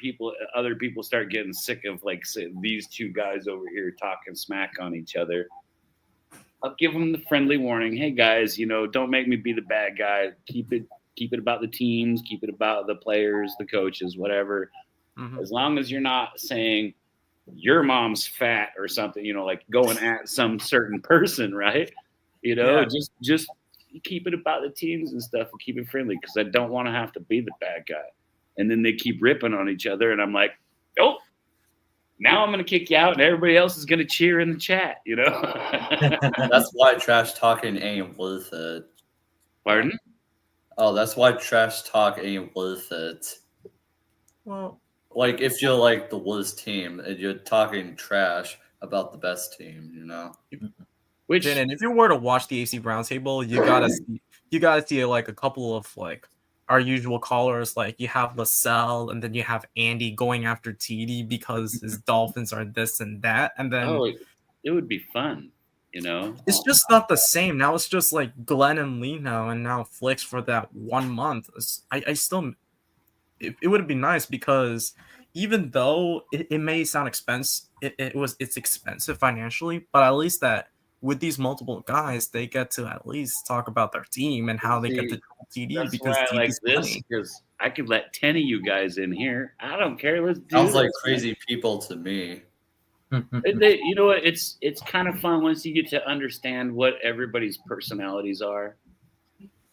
other people start getting sick of like say, these two guys over here talking smack on each other, I'll give them the friendly warning. Hey guys, you know, don't make me be the bad guy. Keep it about the teams, keep it about the players, the coaches, whatever. Mm-hmm. As long as you're not saying your mom's fat or something, you know, like going at some certain person, right? You know, just keep it about the teams and stuff and keep it friendly because I don't want to have to be the bad guy. And then they keep ripping on each other and I'm like, oh, now I'm going to kick you out and everybody else is going to cheer in the chat, you know?
That's why trash talking ain't worth it.
Pardon?
Oh, that's why trash talk ain't worth it.
Well,
like if you're like the worst team and you're talking trash about the best team, you know.
Which,
Jaden, if you were to watch the AC Roundtable, you gotta see like a couple of like our usual callers. Like you have LaSalle, and then you have Andy going after TD because his Dolphins are this and that, and then
it would be fun, you know.
It's just not the same. Now it's just like Glenn and Lino, and now Flicks for that 1 month. I still, it would be nice because even though it may sound expensive, it's expensive financially, but at least that with these multiple guys, they get to at least talk about their team and how they get to TD.
That's
because
why I like
TD's
this,
money.
because I could let 10 of you guys in here. I don't care. Let's do
Sounds like
this,
crazy people to me.
You know what? It's kind of fun once you get to understand what everybody's personalities are.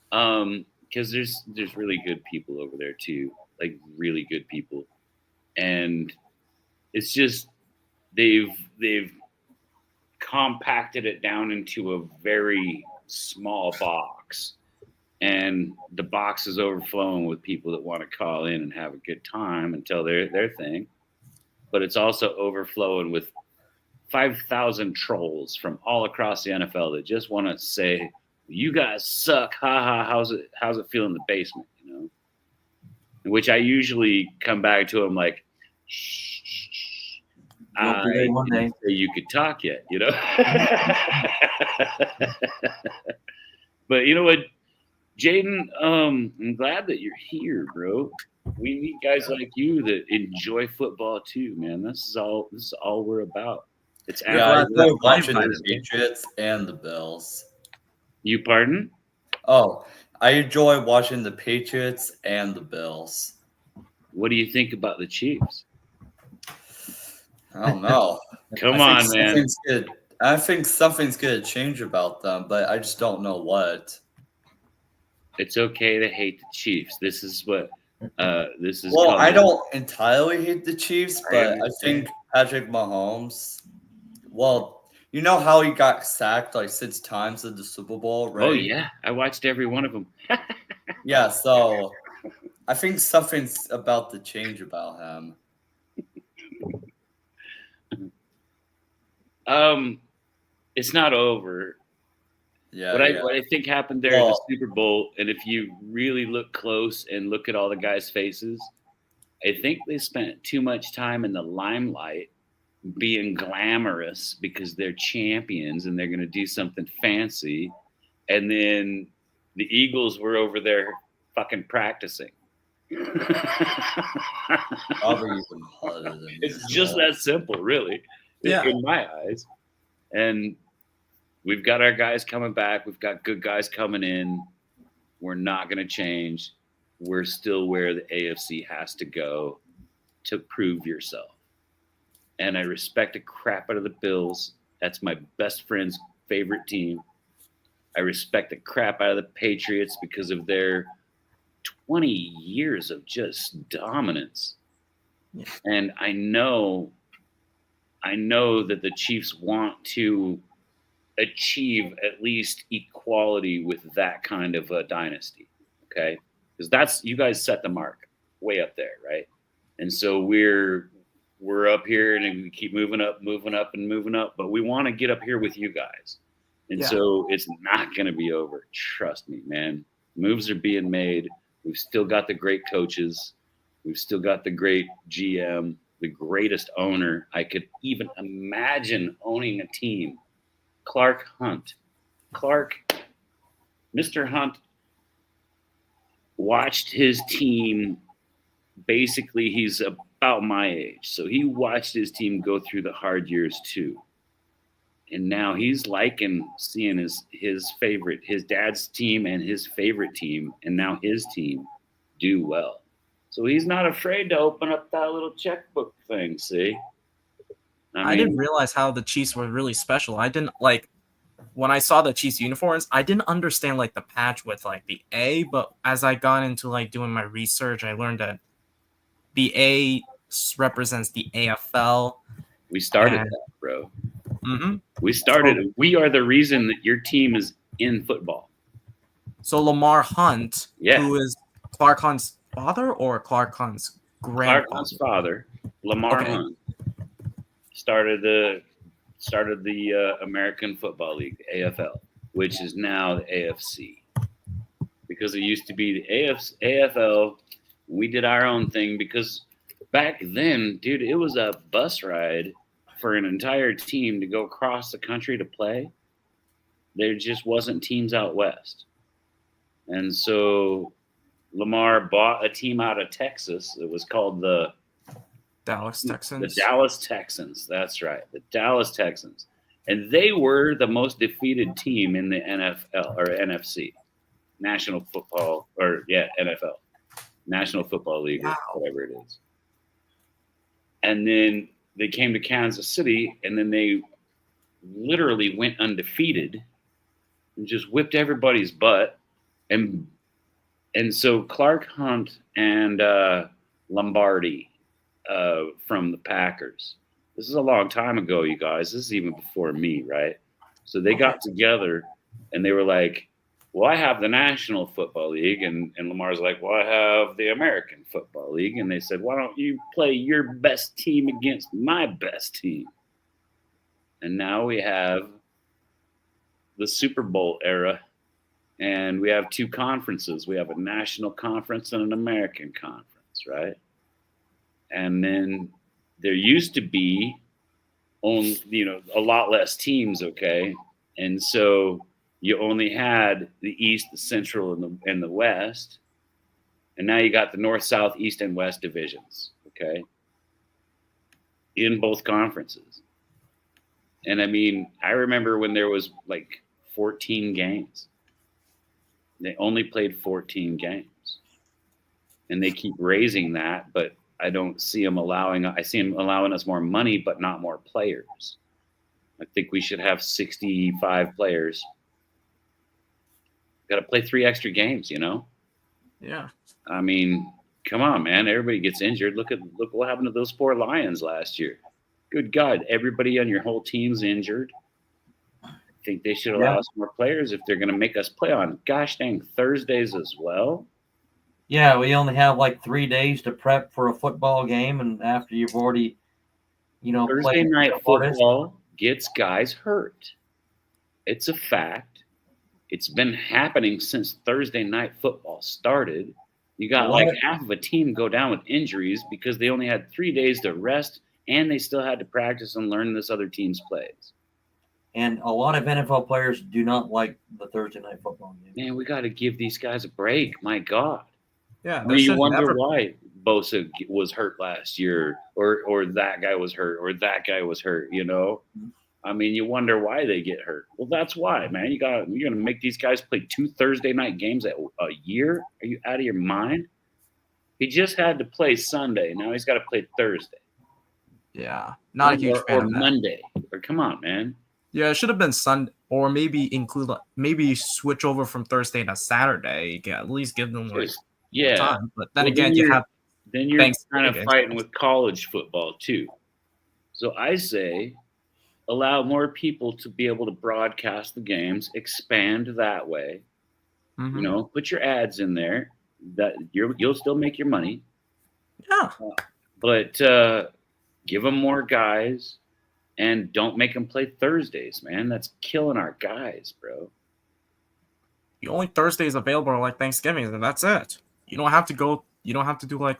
Because there's really good people over there too, like really good people, and it's just they've compacted it down into a very small box, and the box is overflowing with people that want to call in and have a good time and tell their thing. But it's also overflowing with 5,000 trolls from all across the NFL that just want to say, "You guys suck, ha ha." How's it feel in the basement, you know? In which I usually come back to them like, "Shh, shh, shh. I didn't say you could talk yet, you know." But you know what, Jaden? I'm glad that you're here, bro. We need guys like you that enjoy football too, man. This is all we're about. It's
I enjoy watching the Patriots and the Bills.
You pardon?
Oh, I enjoy watching the Patriots and the Bills.
What do you think about the Chiefs?
I don't know.
Come on, man.
I think something's going to change about them, but I just don't know what.
It's okay to hate the Chiefs. This is what this is.
Well, I don't entirely hate the Chiefs, but I think Patrick Mahomes. Well, you know how he got sacked like 6 times in the Super Bowl, right?
Oh yeah, I watched every one of them.
Yeah, so I think something's about to change about him.
It's not over.
Yeah.
What I think happened there in the Super Bowl, and if you really look close and look at all the guys' faces, I think they spent too much time in the limelight being glamorous because they're champions and they're going to do something fancy. And then the Eagles were over there fucking practicing. It's just that simple, really, in my eyes. And we've got our guys coming back. We've got good guys coming in. We're not going to change. We're still where the AFC has to go to prove yourself. And I respect the crap out of the Bills. That's my best friend's favorite team. I respect the crap out of the Patriots because of their 20 years of just dominance. Yeah. And I know that the Chiefs want to achieve at least equality with that kind of a dynasty. Okay? Because you guys set the mark way up there, right? And so we're up here and we keep moving up, but we want to get up here with you guys. And so it's not going to be over. Trust me, man. Moves are being made. We've still got the great coaches. We've still got the great GM, the greatest owner I could even imagine owning a team. Clark Hunt. Mr. Hunt watched his team. Basically, he's about my age. So he watched his team go through the hard years too. And now he's liking seeing his dad's team and his favorite team, and now his team do well. So he's not afraid to open up that little checkbook thing, see?
I didn't realize how the Chiefs were really special. I didn't when I saw the Chiefs uniforms, I didn't understand like the patch with like the A, but as I got into like doing my research, I learned that the A represents the AFL,
We started that, bro.
Mm-hmm.
We started. We are the reason that your team is in football.
So Lamar Hunt,
Yeah.
who is Clark Hunt's father or Clark Hunt's grandfather?
Clark Hunt's father, Lamar Hunt, started the American Football League, the AFL, which is now the AFC. Because it used to be the AFL. We did our own thing because back then, dude, it was a bus ride for an entire team to go across the country to play. There just wasn't teams out west. And so Lamar bought a team out of Texas. It was called the
Dallas Texans.
The Dallas Texans. That's right. The Dallas Texans. And they were the most defeated team in the NFL or NFC. National Football NFL. National Football League, or whatever it is. And then they came to Kansas City, and then they literally went undefeated and just whipped everybody's butt. And so Clark Hunt and Lombardi from the Packers. This is a long time ago, you guys. This is even before me, right? So they got together, and they were like, well, I have the National Football League. And Lamar's like, well, I have the American Football League. And they said, why don't you play your best team against my best team? And now we have the Super Bowl era. And we have two conferences. We have a national conference and an American conference, right? And then there used to be only, a lot less teams, okay? And so you only had the East, the Central, and the West. And now you got the North, South, East, and West divisions, okay? In both conferences. And I mean, I remember when there was like 14 games. They only played 14 games. And they keep raising that, but I don't see them I see them allowing us more money, but not more players. I think we should have 65 players. Got to play 3 extra games,
Yeah.
I mean, come on, man. Everybody gets injured. Look what happened to those poor Lions last year. Good God, everybody on your whole team's injured. I think they should allow us more players if they're going to make us play on gosh dang Thursdays as well.
Yeah, we only have like 3 days to prep for a football game, and after you've already,
Thursday night football gets guys hurt. It's a fact. It's been happening since Thursday night football started. You got like half of a team go down with injuries because they only had 3 days to rest, and they still had to practice and learn this other team's plays.
And a lot of NFL players do not like the Thursday night football game.
Man, we got to give these guys a break. My God.
Yeah,
You wonder why Bosa was hurt last year, or that guy was hurt, or that guy was hurt. I mean, you wonder why they get hurt. Well, that's why, man. You're gonna make these guys play 2 Thursday night games a year? Are you out of your mind? He just had to play Sunday. Now he's got to play Thursday.
Yeah, not a huge fan
or
of that.
Monday. Or come on, man.
Yeah, it should have been Sunday, or maybe maybe switch over from Thursday to Saturday. You can at least give them time. But then again, you're
kind of fighting with college football too. So I say, allow more people to be able to broadcast the games, expand that way.
Mm-hmm.
Put your ads in there. That you'll still make your money.
Yeah,
but give them more guys. And don't make them play Thursdays, man. That's killing our guys, bro.
The only Thursdays available are like Thanksgiving, and that's it. You don't have to do like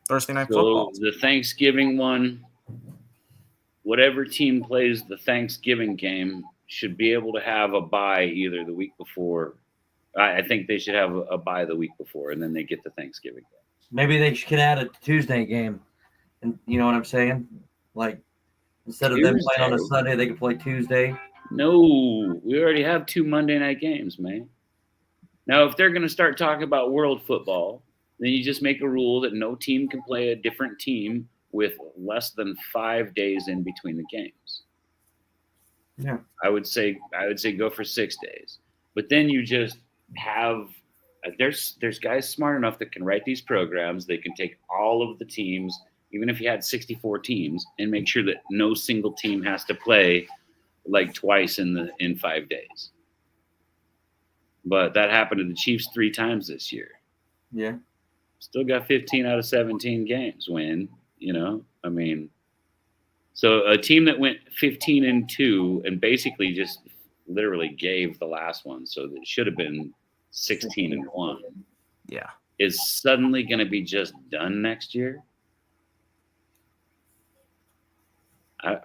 Thursday night football.
The Thanksgiving one, whatever team plays the Thanksgiving game should be able to have a bye either the week before. I think they should have a bye the week before, and then they get the Thanksgiving game.
Maybe they could add a Tuesday game. And you know what I'm saying? Like, instead of them playing on a Sunday, they could play Tuesday.
No, we already have 2 Monday night games, man. Now, if they're going to start talking about world football, then you just make a rule that no team can play a different team with less than 5 days in between the games.
Yeah,
I would say go for 6 days, but then you just have there's guys smart enough that can write these programs. They can take all of the teams even if you had 64 teams, and make sure that no single team has to play like twice in 5 days. But that happened to the Chiefs 3 times this year.
Yeah.
Still got 15 out of 17 games win, you know? I mean, so a team that went 15-2 and basically just literally gave the last one, so it should have been 16-1.
Yeah.
Is suddenly going to be just done next year?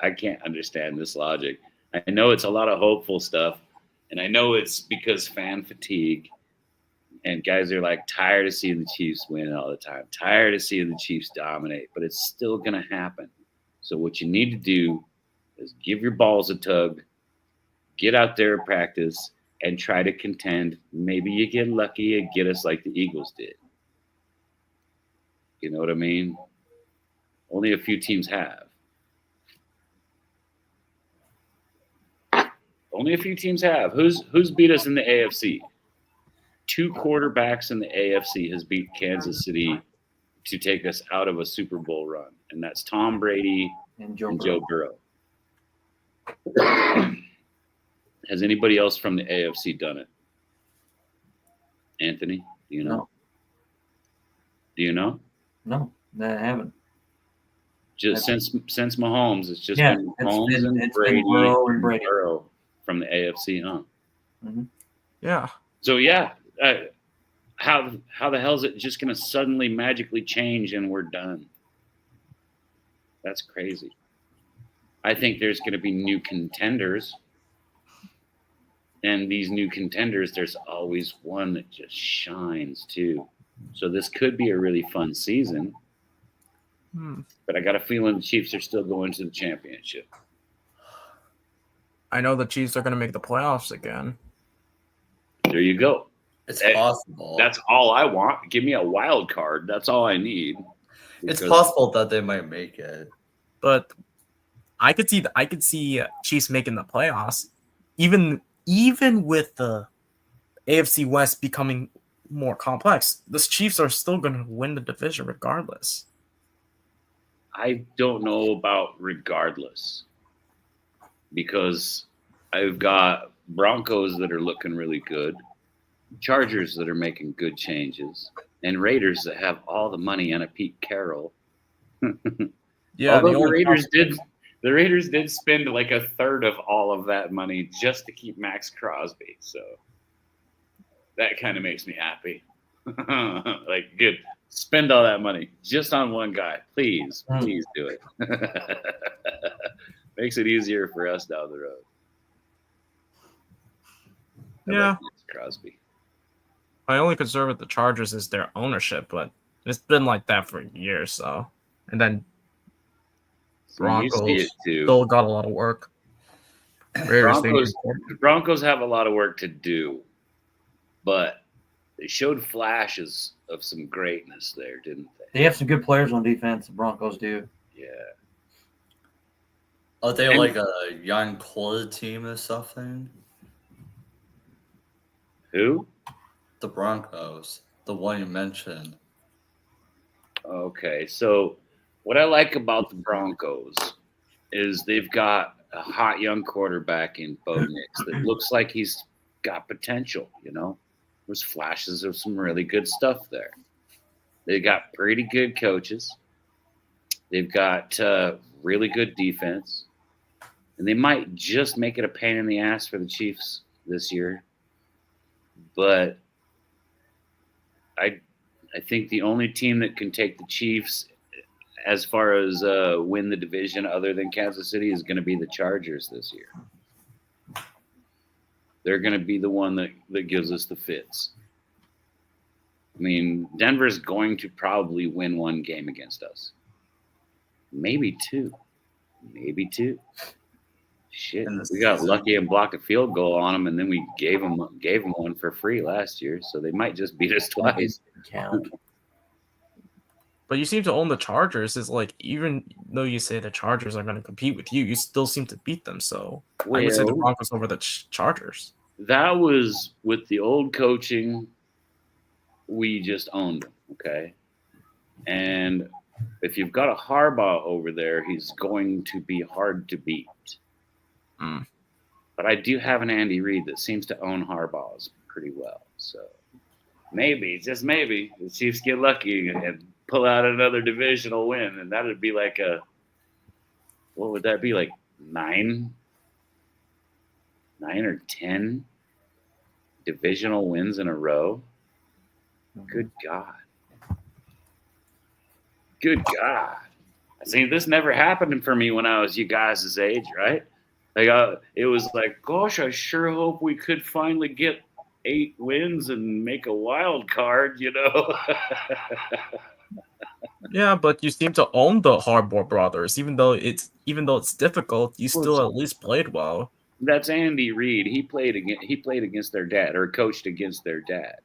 I can't understand this logic. I know it's a lot of hopeful stuff, and I know it's because fan fatigue, and guys are like tired of seeing the Chiefs win all the time, tired of seeing the Chiefs dominate, but it's still going to happen. So what you need to do is give your balls a tug, get out there and practice, and try to contend. Maybe you get lucky and get us like the Eagles did. You know what I mean? Only a few teams have. Only a few teams have. Who's beat us in the AFC? 2 quarterbacks in the AFC has beat Kansas City to take us out of a Super Bowl run, and that's Tom Brady and Joe Burrow. Has anybody else from the AFC done it? Anthony, do you know?
No.
Do you know?
No, I haven't.
Just since Mahomes, it's just been Mahomes and Brady
and
Burrow from the AFC, huh?
Mm-hmm.
Yeah.
So yeah, how the hell is it just going to suddenly magically change and we're done? That's crazy. I think there's going to be new contenders, and these new contenders, there's always one that just shines too. So this could be a really fun season. But I got a feeling the Chiefs are still going to the championship.
I know the Chiefs are going to make the playoffs again.
There you go.
It's possible.
That's all I want. Give me a wild card. That's all I need.
It's possible that they might make it.
But I could see Chiefs making the playoffs, even with the AFC West becoming more complex. The Chiefs are still going to win the division regardless.
I don't know about regardless, because I've got Broncos that are looking really good, Chargers that are making good changes, and Raiders that have all the money and a Pete Carroll.
Yeah,
although the Raiders did spend like a third of all of that money just to keep Max Crosby, so that kind of makes me happy. Like, good. Spend all that money just on one guy. Please do it. Makes it easier for us down the road.
Yeah.
Like Crosby.
My only concern with the Chargers is their ownership, but it's been like that for years. So, and then Broncos still got a lot of work.
Broncos have a lot of work to do, but they showed flashes of some greatness there, didn't they?
They have some good players on defense. The Broncos do.
Yeah.
Are they like a young core team or something?
Who?
The Broncos, the one you mentioned.
Okay, so what I like about the Broncos is they've got a hot young quarterback in Bo Nix that looks like he's got potential, you know? There's flashes of some really good stuff there. They've got pretty good coaches. They've got really good defense. And they might just make it a pain in the ass for the Chiefs this year. But I think the only team that can take the Chiefs as far as win the division other than Kansas City is going to be the Chargers this year. They're going to be the one that gives us the fits. I mean, Denver's going to probably win one game against us. Maybe two. Shit, we got lucky and blocked a field goal on them, and then we gave them one for free last year, so they might just beat us twice.
But you seem to own the Chargers. Is like, even though you say the Chargers are going to compete with you, you still seem to beat them. So I would say the Broncos over the Chargers.
That was with the old coaching. We just owned them, okay? And if you've got a Harbaugh over there, he's going to be hard to beat.
Mm.
But I do have an Andy Reid that seems to own Harbaugh's pretty well. So maybe, just maybe, the Chiefs get lucky and pull out another divisional win. And that would be like what would that be, like 9 or 10 divisional wins in a row? Good God. Good God. See, this never happened for me when I was you guys' age, right? Like it was like, gosh, I sure hope we could finally get 8 wins and make a wild card, you know?
Yeah, but you seem to own the Harbaugh brothers, even though it's difficult. You still at least played well.
That's Andy Reid. He played against their dad, or coached against their dad,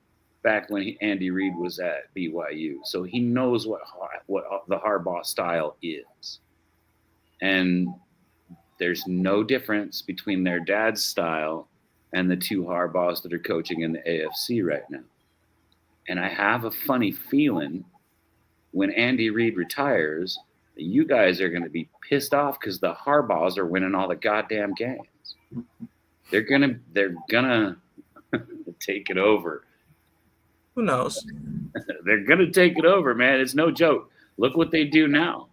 back when Andy Reid was at BYU. So he knows what the Harbaugh style is, and there's no difference between their dad's style and the 2 Harbaughs that are coaching in the AFC right now. And I have a funny feeling when Andy Reid retires, you guys are going to be pissed off because the Harbaughs are winning all the goddamn games. They're gonna take it over.
Who knows?
They're gonna take it over, man. It's no joke. Look what they do now.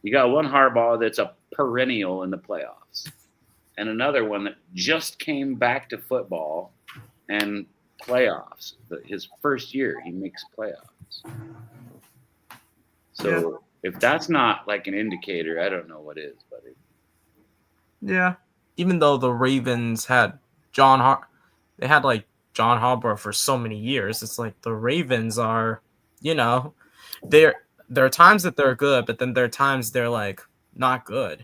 You got one Harbaugh that's a perennial in the playoffs, and another one that just came back to football and playoffs. His first year, he makes playoffs. So if that's not like an indicator, I don't know what is, buddy.
Yeah. Even though the Ravens had they had like John Harbaugh for so many years, it's like the Ravens are, there are times that they're good, but then there are times they're like not good.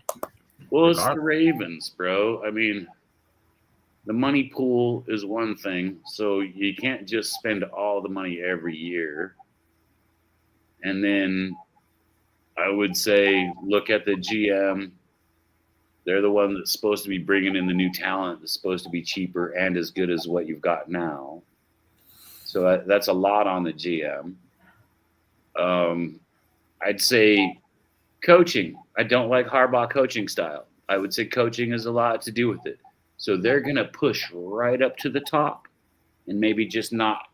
Well, it's the Ravens, bro. I mean, the money pool is one thing, so you can't just spend all the money every year. And then I would say look at the GM. They're the one that's supposed to be bringing in the new talent that's supposed to be cheaper and as good as what you've got now. So that's a lot on the GM. I'd say coaching. I don't like Harbaugh coaching style. I would say coaching has a lot to do with it. So they're going to push right up to the top and maybe just not,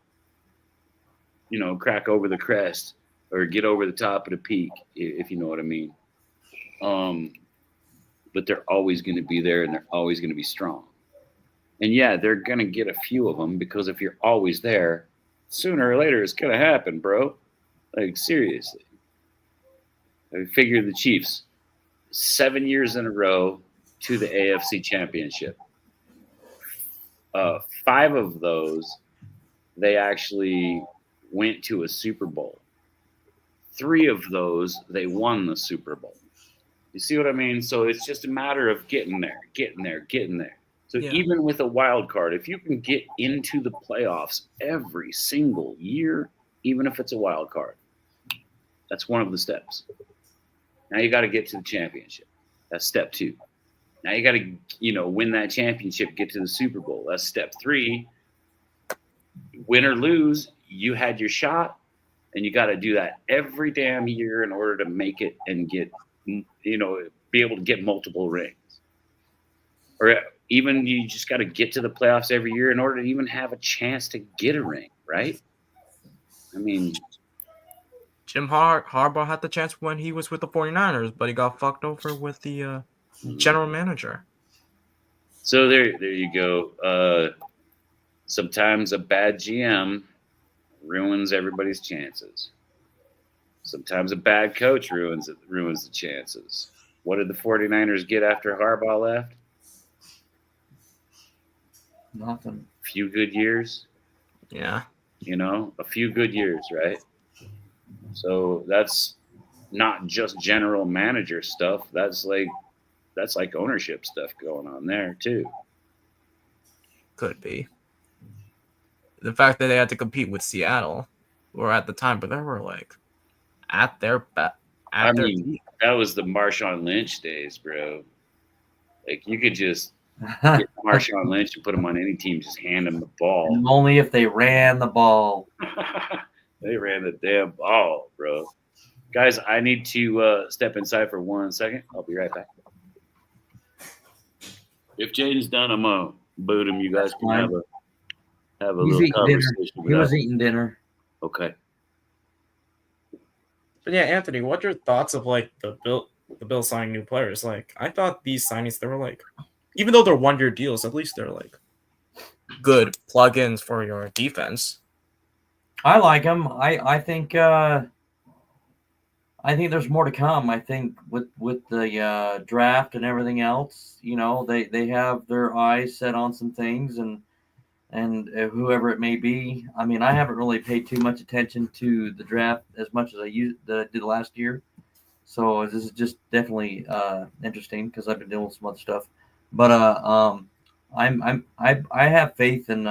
crack over the crest or get over the top of the peak, if you know what I mean. But they're always going to be there and they're always going to be strong. And yeah, they're going to get a few of them because if you're always there, sooner or later it's going to happen, bro. Like, seriously. I figure the Chiefs, 7 years in a row to the AFC Championship. 5 of those, they actually went to a Super Bowl. 3 of those, they won the Super Bowl. You see what I mean? So it's just a matter of getting there. So even with a wild card, if you can get into the playoffs every single year, even if it's a wild card, that's one of the steps. Now you got to get to the championship. That's step 2. Now you got to, win that championship, get to the Super Bowl. That's step 3. Win or lose, you had your shot, and you got to do that every damn year in order to make it and get, be able to get multiple rings. Or even you just got to get to the playoffs every year in order to even have a chance to get a ring, right? I mean,
Jim Harbaugh had the chance when he was with the 49ers, but he got fucked over with the general manager.
So there you go. Sometimes a bad GM ruins everybody's chances. Sometimes a bad coach ruins the chances. What did the 49ers get after Harbaugh left?
Nothing.
A few good years.
Yeah.
A few good years, right? So that's not just general manager stuff. That's like ownership stuff going on there too.
Could be. The fact that they had to compete with Seattle, or at the time, but they were like at their peak.
That was the Marshawn Lynch days, bro. Like you could just get Marshawn Lynch and put him on any team, just hand him the ball.
And only if they ran the ball.
They ran the damn ball, bro. Guys, I need to step inside for 1 second. I'll be right back. If Jaden's done, I'm gonna boot him. You guys can have a
He's
little
eating
conversation.
dinner. He was eating dinner.
Okay.
But yeah, Anthony, what are your thoughts of like the Bills signing new players? Like, I thought these signings, they were like, even though they're 1-year deals, at least they're like good plugins for your defense.
I like them. I think there's more to come. I think with the draft and everything else, they have their eyes set on some things, and whoever it may be. I mean, I haven't really paid too much attention to the draft as much as I did last year. So this is just definitely interesting because I've been dealing with some other stuff. But I have faith in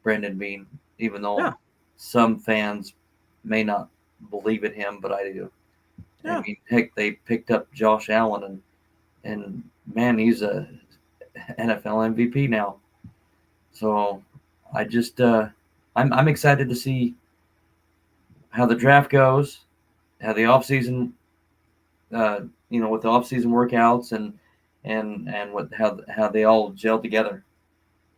Brandon Bean, even though some fans may not believe in him, but I do. Yeah. I mean, heck, they picked up Josh Allen, and man, he's a NFL MVP now. So I just I'm excited to see how the draft goes, how the offseason, with the offseason workouts and what how they all gel together.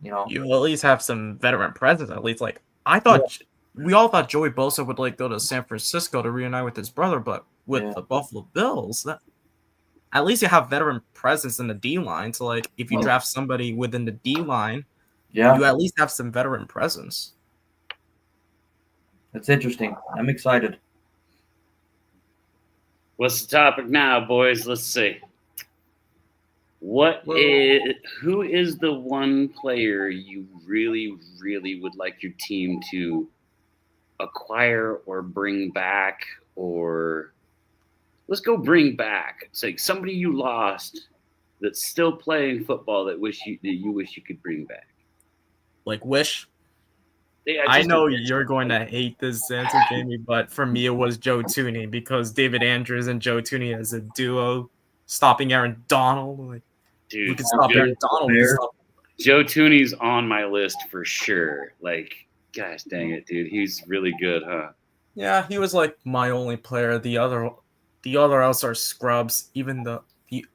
You
at least have some veteran presence. At least, like, I thought we all thought Joey Bosa would like go to San Francisco to reunite with his brother, but with the Buffalo Bills, at least you have veteran presence in the D line. So like, if you draft somebody within the D line, you at least have some veteran presence.
That's interesting. I'm excited.
What's the topic now, boys? Let's see. Who is the one player you really, really would like your team to acquire or bring back? Or let's go bring back. It's like somebody you lost that's still playing football that you wish you could bring back.
Like wish. I know you're going to hate this answer, Jamie, but for me it was Joe Tooney, because David Andrews and Joe Tooney as a duo, stopping Aaron Donald. Like,
dude,
we can stop Aaron Donald.
Joe Tooney's on my list for sure. Like, gosh dang it, dude, he's really good, huh?
Yeah, he was like my only player. The other else are scrubs. Even the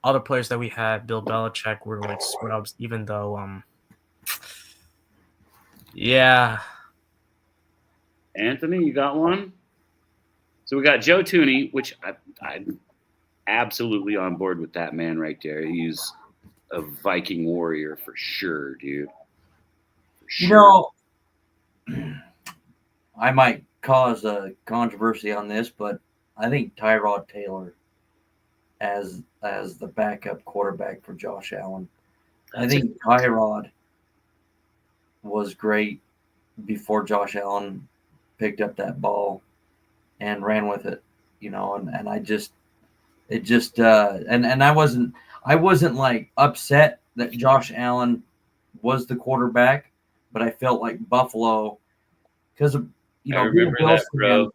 other players that we had, Bill Belichick, were like scrubs. Even though, yeah.
Anthony, you got one? So we got Joe Tooney, which I'm absolutely on board with that man right there. He's a Viking warrior for sure, dude. For sure.
I might cause a controversy on this, but I think Tyrod Taylor as the backup quarterback for Josh Allen. I think Tyrod was great before Josh Allen picked up that ball and ran with it, and I wasn't like upset that Josh Allen was the quarterback, but I felt like Buffalo, because of
I remember that, bro.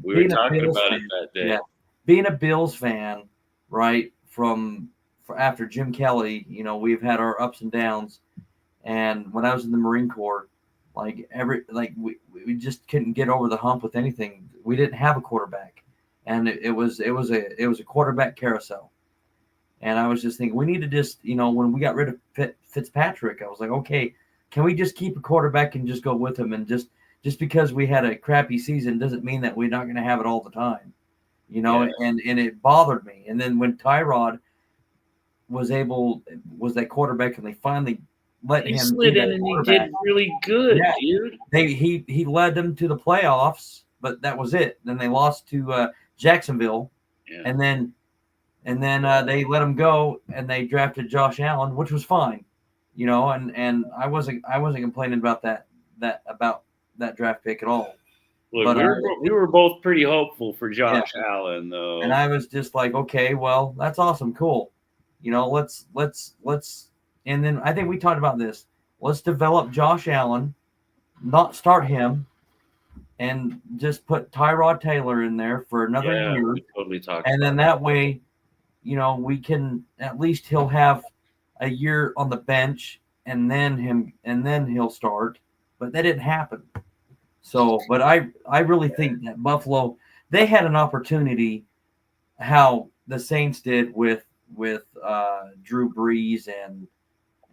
We were talking about it that day.
Yeah, being a Bills fan, right, after Jim Kelly, we've had our ups and downs, and when I was in the Marine Corps, we just couldn't get over the hump with anything. We didn't have a quarterback, and it was a quarterback carousel. And I was just thinking, we need to just, when we got rid of Fitzpatrick, I was like, okay, can we just keep a quarterback and just go with him? And just because we had a crappy season doesn't mean that we're not going to have it all the time, and it bothered me. And then when Tyrod was that quarterback, and they finally let him
slid in, and he did really good, dude.
He led them to the playoffs, but that was it. Then they lost to Jacksonville, and then they let him go, and they drafted Josh Allen, which was fine, and I wasn't complaining about that draft pick at all.
Look, we were both pretty hopeful for Josh Allen, though,
and I was just like, okay, well, that's awesome, cool, let's. And then I think we talked about this. Let's develop Josh Allen, not start him, and just put Tyrod Taylor in there for another year.
We totally talked.
And then that way, we can, at least he'll have a year on the bench, and then he'll start. But that didn't happen. So, but I really think that Buffalo, they had an opportunity how the Saints did with Drew Brees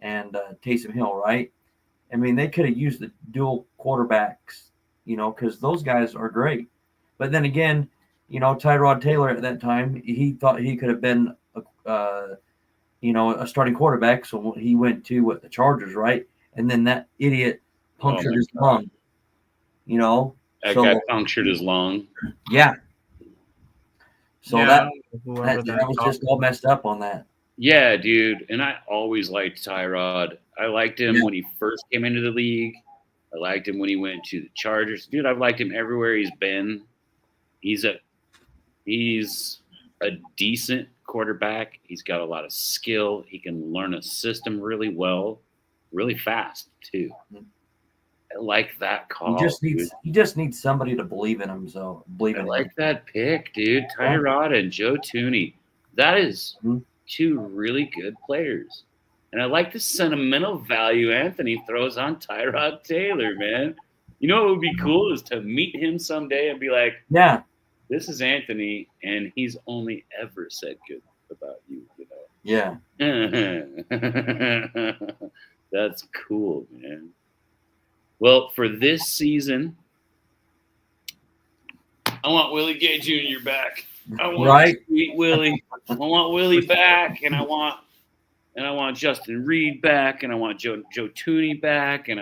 and Taysom Hill, right? I mean, they could have used the dual quarterbacks, because those guys are great. But then again, Tyrod Taylor at that time, he thought he could have been a starting quarterback, so he went to the Chargers, right? And then that idiot punctured his lung.
That guy punctured his lung.
Yeah. So that was just all messed up on that.
Yeah, dude. And I always liked Tyrod. I liked him when he first came into the league. I liked him when he went to the Chargers. Dude, I've liked him everywhere he's been. He's a decent quarterback. He's got a lot of skill. He can learn a system really well, really fast too. I like that call.
He just needs somebody to believe in him. So
I like that pick, dude. Tyrod and Joe Thuney. That is two really good players. And I like the sentimental value Anthony throws on Tyrod Taylor, man. You know what would be cool is to meet him someday and be like,
yeah,
this is Anthony, and he's only ever said good about you,
Yeah.
That's cool, man. Well, for this season, I want Willie Gay Jr. back. I want sweet Willie. I want Willie back, and I want Justin Reed back, and I want Joe Thuney back, and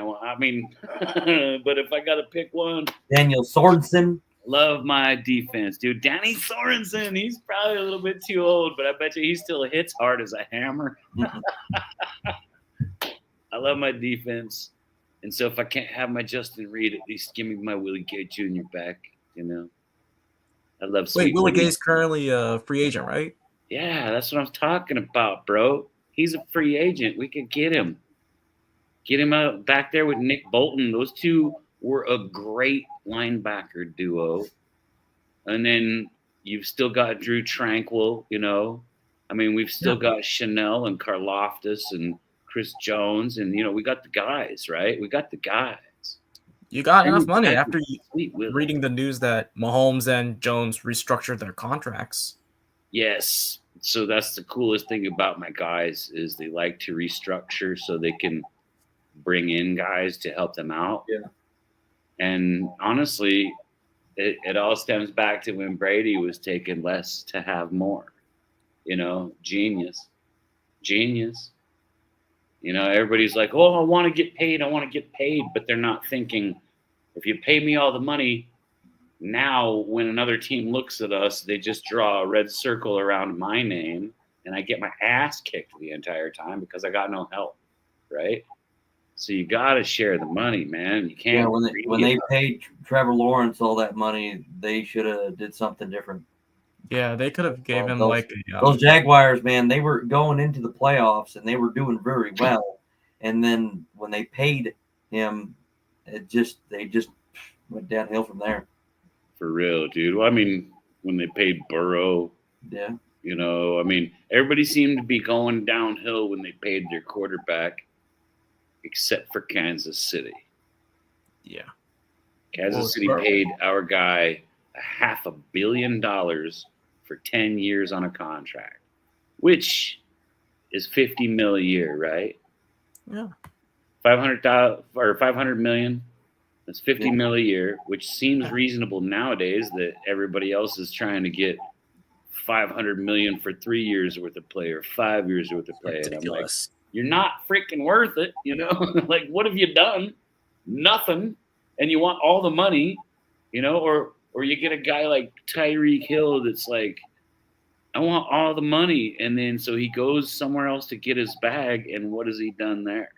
but if I got to pick one,
Daniel Sorensen.
Love my defense, dude. Danny Sorensen, he's probably a little bit too old, but I bet you he still hits hard as a hammer. I love my defense. And so if I can't have my Justin Reed, at least give me my Willie Gay Jr. back, I love sweet.
Wait, Willie Gay's currently a free agent, right?
Yeah, that's what I'm talking about, bro. He's a free agent. We could get him. Get him out back there with Nick Bolton. Those two were a great linebacker duo. And then you've still got Drew Tranquil, we've still got Chanel and Karlaftis and Chris Jones, and we got the guys, right? We got the guys.
You got enough money after reading the news that Mahomes and Jones restructured their contracts.
Yes. So that's the coolest thing about my guys is they like to restructure so they can bring in guys to help them out.
Yeah.
And honestly, it all stems back to when Brady was taking less to have more. Genius. Everybody's like, oh, I want to get paid. But they're not thinking, if you pay me all the money, now when another team looks at us, they just draw a red circle around my name, and I get my ass kicked the entire time because I got no help, right? So you got to share the money, man. You can't.
Yeah, when they paid Trevor Lawrence all that money, they should have did something different.
Yeah, they could have gave him
those Jaguars, man. They were going into the playoffs and they were doing very well. And then when they paid him, they just went downhill from there.
For real, dude. Well, when they paid Burrow,
yeah,
everybody seemed to be going downhill when they paid their quarterback, except for Kansas City.
Yeah.
Kansas City paid our guy $500 million for 10 years on a contract, which is $50 million a year, right?
Yeah.
500 million. That's $50 million a year, which seems reasonable nowadays that everybody else is trying to get $500 million for 3 years worth of play or 5 years worth of play. And I'm like, you're not freaking worth it, Like, what have you done? Nothing. And you want all the money, or you get a guy like Tyreek Hill that's like, I want all the money. And then so he goes somewhere else to get his bag. And what has he done there?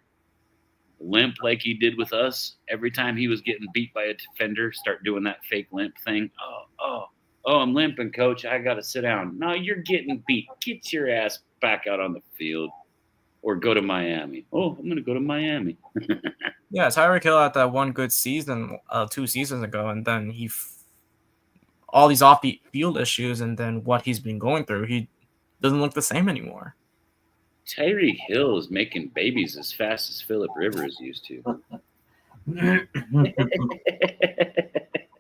Limp like he did with us every time he was getting beat by a defender, start doing that fake limp thing. Oh, I'm limping, coach. I got to sit down. No, you're getting beat. Get your ass back out on the field or go to Miami. Oh, I'm going to go to Miami.
Yeah, Tyreek Hill had that one good season 2 seasons ago, and then all these off-field issues, and then what he's been going through, he doesn't look the same anymore.
Tyreek Hill is making babies as fast as Phillip Rivers used to.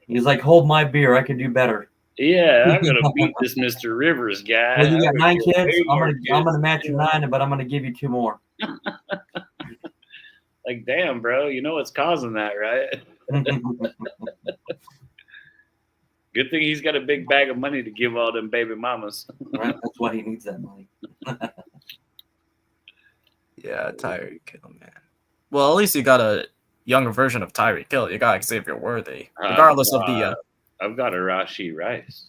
He's like, hold my beer. I can do better.
Yeah, I'm gonna beat this Mr. Rivers guy.
Well, you got
I'm
9
get
kids.
way
I'm
more
gonna
kids.
match your 9, but I'm gonna give you 2 more.
Like, damn, bro, you know what's causing that, right? Good thing he's got a big bag of money to give all them baby mamas.
Right? That's why he needs that money.
Yeah, Tyreek Hill, man. Well, at least you got a younger version of Tyreek Hill. You got Xavier Worthy, regardless of the.
I've got a Rashee Rice.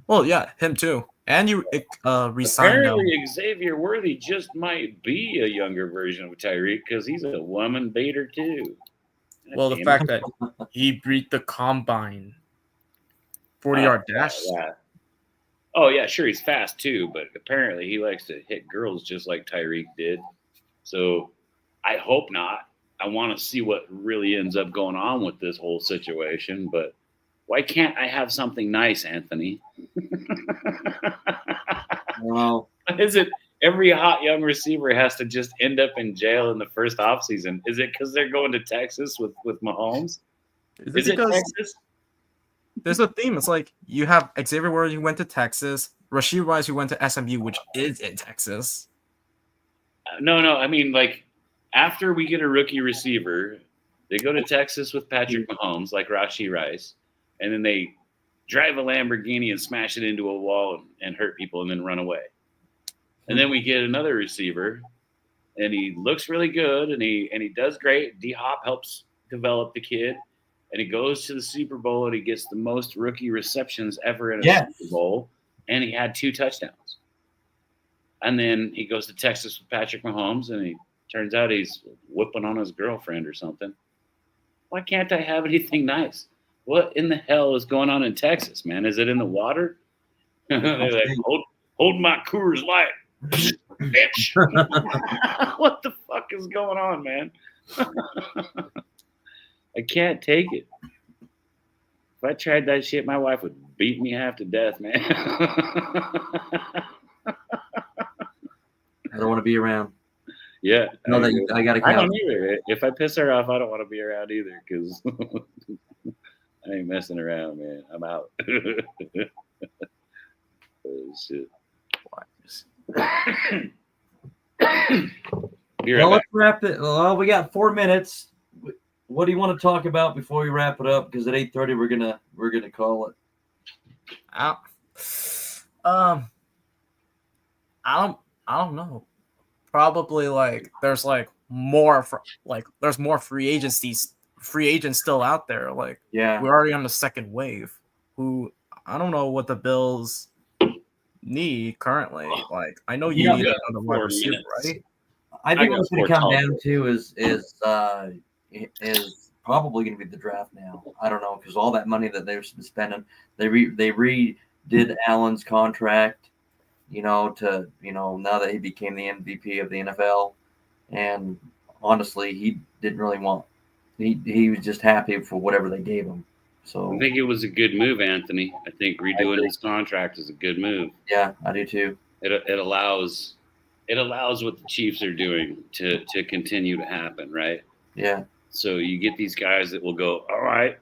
Well, yeah, him too. And you re-signed him.
Apparently, Xavier Worthy just might be a younger version of Tyreek because he's a woman beater too.
Well, the fact that he beat the combine 40-yard dash.
Yeah. Oh yeah, sure, he's fast too, but apparently he likes to hit girls just like Tyreek did. So I hope not. I want to see what really ends up going on with this whole situation, but why can't I have something nice, Anthony?
Well,
Is it every hot young receiver has to just end up in jail in the first offseason? Is it because they're going to Texas with Mahomes? Is it Texas?
There's a theme. It's like you have Xavier Worthy who went to Texas, Rashee Rice who went to SMU, which is in Texas.
No. I mean, like, after we get a rookie receiver, they go to Texas with Patrick Mahomes, like Rashee Rice, and then they drive a Lamborghini and smash it into a wall and hurt people and then run away. And then we get another receiver, and he looks really good, and he does great. D-Hop helps develop the kid, and he goes to the Super Bowl, and he gets the most rookie receptions ever in a Super Bowl, and he had 2 touchdowns. And then he goes to Texas with Patrick Mahomes, and he turns out he's whipping on his girlfriend or something. Why can't I have anything nice? What in the hell is going on in Texas, man? Is it in the water? They're like, hold my Coors Light, bitch. What the fuck is going on, man? I can't take it. If I tried that shit, my wife would beat me half to death, man.
I don't want to be around.
Yeah.
I got to.
I don't either. If I piss her off, I don't want to be around either because I ain't messing around, man. I'm out. Oh, shit.
Well, let's wrap it. Well, we got 4 minutes. What do you want to talk about before we wrap it up? Because at 8:30 we're gonna call it.
I don't know. Probably like there's like more there's more free agents still out there. Like,
yeah,
we're already on the second wave. Who I don't know what the Bills need currently. Like, I know you need another wide receiver, right?
I think what's going to come down to is probably going to be the draft now. I don't know, because all that money that they've been spending, they redid Allen's contract, now that he became the MVP of the NFL. And honestly, he didn't really want. He was just happy for whatever they gave him. So
I think it was a good move, Anthony. I think redoing his contract is a good move.
Yeah, I do too.
It allows what the Chiefs are doing to continue to happen, right?
Yeah.
So you get these guys that will go, all right,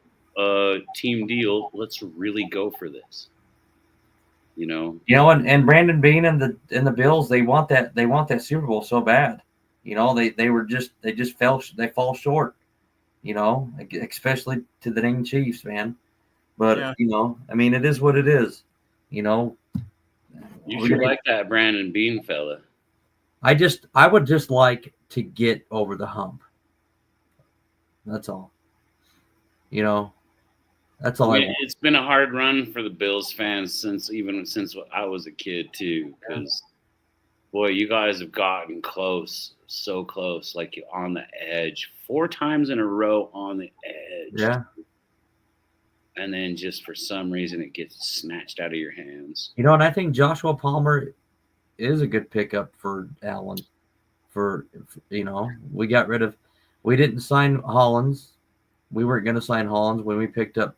team deal. Let's really go for this.
And Brandon Beane and the Bills, they want that Super Bowl so bad. They fall short. Especially to the dang Chiefs, man. But it is what it is.
You should like that Brandon Beane fella.
I would just like to get over the hump. That's all. That's all.
It's been a hard run for the Bills fans since I was a kid too. Because boy, you guys have gotten close, so close, like on the edge, 4 times in a row on the edge.
Yeah. And
then just for some reason it gets snatched out of your hands.
And I think Joshua Palmer is a good pickup for Allen. We didn't sign Hollins. We weren't going to sign Hollins when we picked up,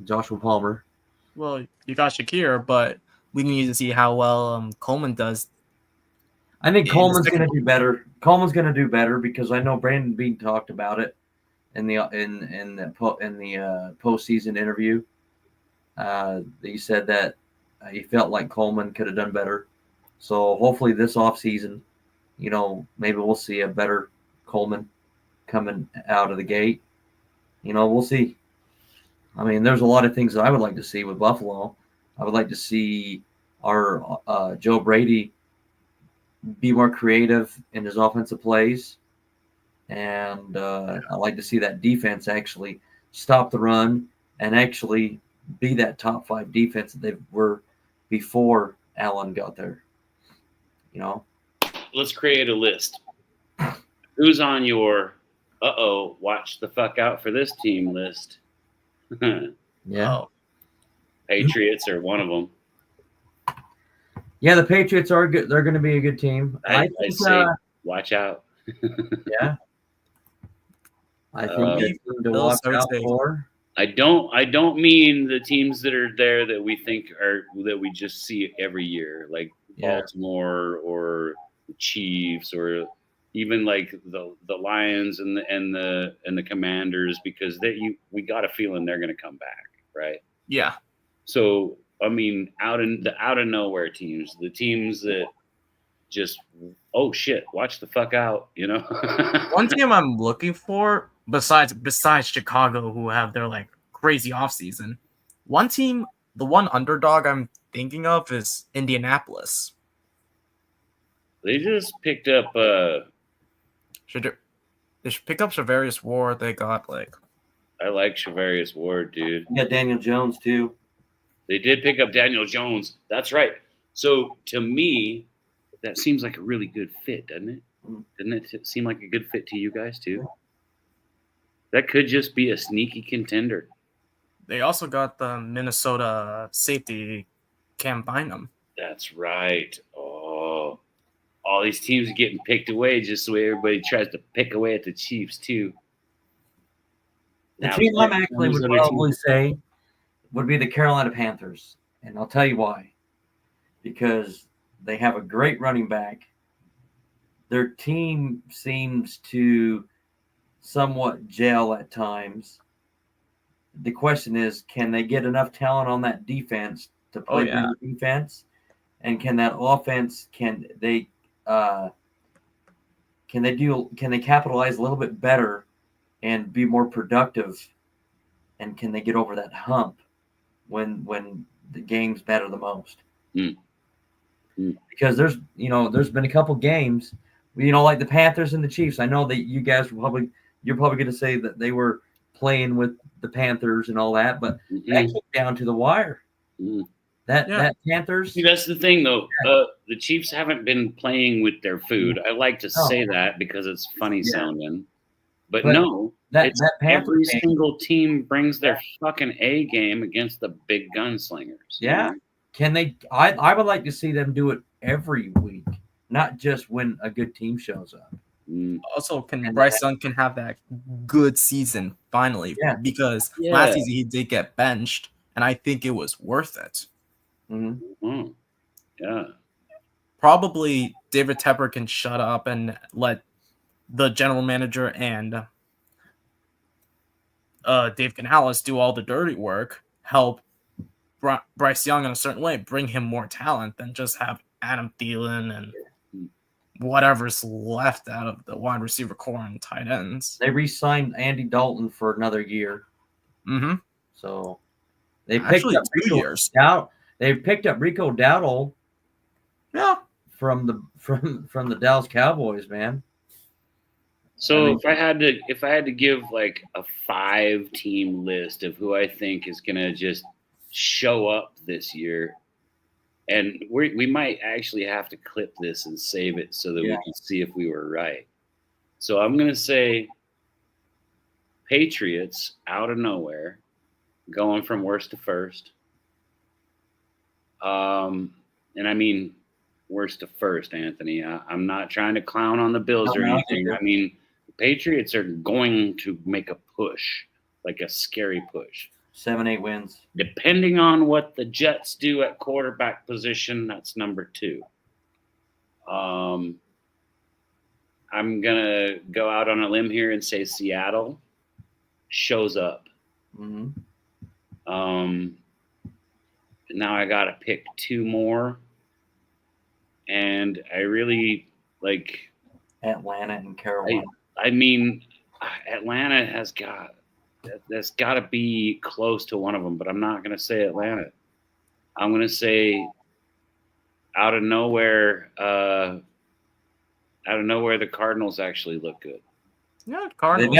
Joshua Palmer.
Well, you got Shakir, but we need to see how well Coleman does.
I think Coleman's going to do better. Coleman's going to do better because I know Brandon Beane talked about it, in the postseason interview. He said that he felt like Coleman could have done better. So hopefully this offseason, maybe we'll see a better Coleman coming out of the gate. We'll see. I mean, there's a lot of things that I would like to see with Buffalo. I would like to see our Joe Brady be more creative in his offensive plays. And I'd like to see that defense actually stop the run and actually be that top 5 defense that they were before Allen got there.
Let's create a list. Who's on your watch the fuck out for this team list?
Yeah.
Oh. Patriots are one of them.
Yeah, the Patriots are good. They're going to be a good team.
I say watch out.
Yeah. I think it's to watch out for.
I don't mean the teams that are there that we think that we just see every year, like Baltimore or the Chiefs or even like the Lions and the Commanders, because we got a feeling they're going to come back, right?
Yeah.
So I mean, out of nowhere teams, the teams that just shit, watch the fuck out,
One team I'm looking for besides Chicago, who have their like crazy offseason, one team, the one underdog I'm thinking of is Indianapolis.
They just picked up
they should pick up Charvarius Ward. They got
I like Charvarius Ward, dude.
You got Daniel Jones too.
They did pick up Daniel Jones. That's right. So to me, that seems like a really good fit, doesn't it? Doesn't it seem like a good fit to you guys too? That could just be a sneaky contender.
They also got the Minnesota safety Cam Bynum.
That's right. Oh, all these teams are getting picked away just the way everybody tries to pick away at the Chiefs too.
The team I'm actually would probably say would be the Carolina Panthers, and I'll tell you why. Because they have a great running back. Their team seems to somewhat gel at times. The question is, can they get enough talent on that defense to play defense? And can that offense can they capitalize a little bit better and be more productive? And can they get over that hump when the games matter the most? Because there's been a couple games, like the Panthers and the Chiefs. I know that you guys you're probably going to say that they were playing with the Panthers and all that, but that came down to the wire. That Panthers.
See, that's the thing, though. The Chiefs haven't been playing with their food. I like to say that because it's funny sounding, but no. That every single team brings their fucking A game against the big gunslingers.
Yeah. Can they? I would like to see them do it every week, not just when a good team shows up.
Also, Bryce Young can have that good season finally?
Yeah.
Because last season he did get benched, and I think it was worth it.
Mm-hmm.
Yeah.
Probably David Tepper can shut up and let the general manager and Dave Canales do all the dirty work, help Bryce Young in a certain way, bring him more talent than just have Adam Thielen and whatever's left out of the wide receiver core and tight ends.
They re-signed Andy Dalton for another year.
Mm-hmm.
So they picked up
2 years.
They picked up Rico Dowdle.
Yeah.
From the Dallas Cowboys, man.
So if I had to give like a 5-team list of who I think is gonna just show up this year, and we might actually have to clip this and save it so that we can see if we were right. So I'm gonna say Patriots out of nowhere, going from worst to first. And I mean worst to first, Anthony. I'm not trying to clown on the Bills or anything. I mean, the Patriots are going to make a push, like a scary push.
7-8 wins.
Depending on what the Jets do at quarterback position, that's number 2. I'm going to go out on a limb here and say Seattle. shows up.
Mm-hmm.
Now I got to pick 2 more. And I really like
Atlanta and Carolina.
I mean, Atlanta has that's got to be close to one of them, but I'm not going to say Atlanta. I'm going to say out of nowhere, the Cardinals actually look good.
Yeah, Cardinals.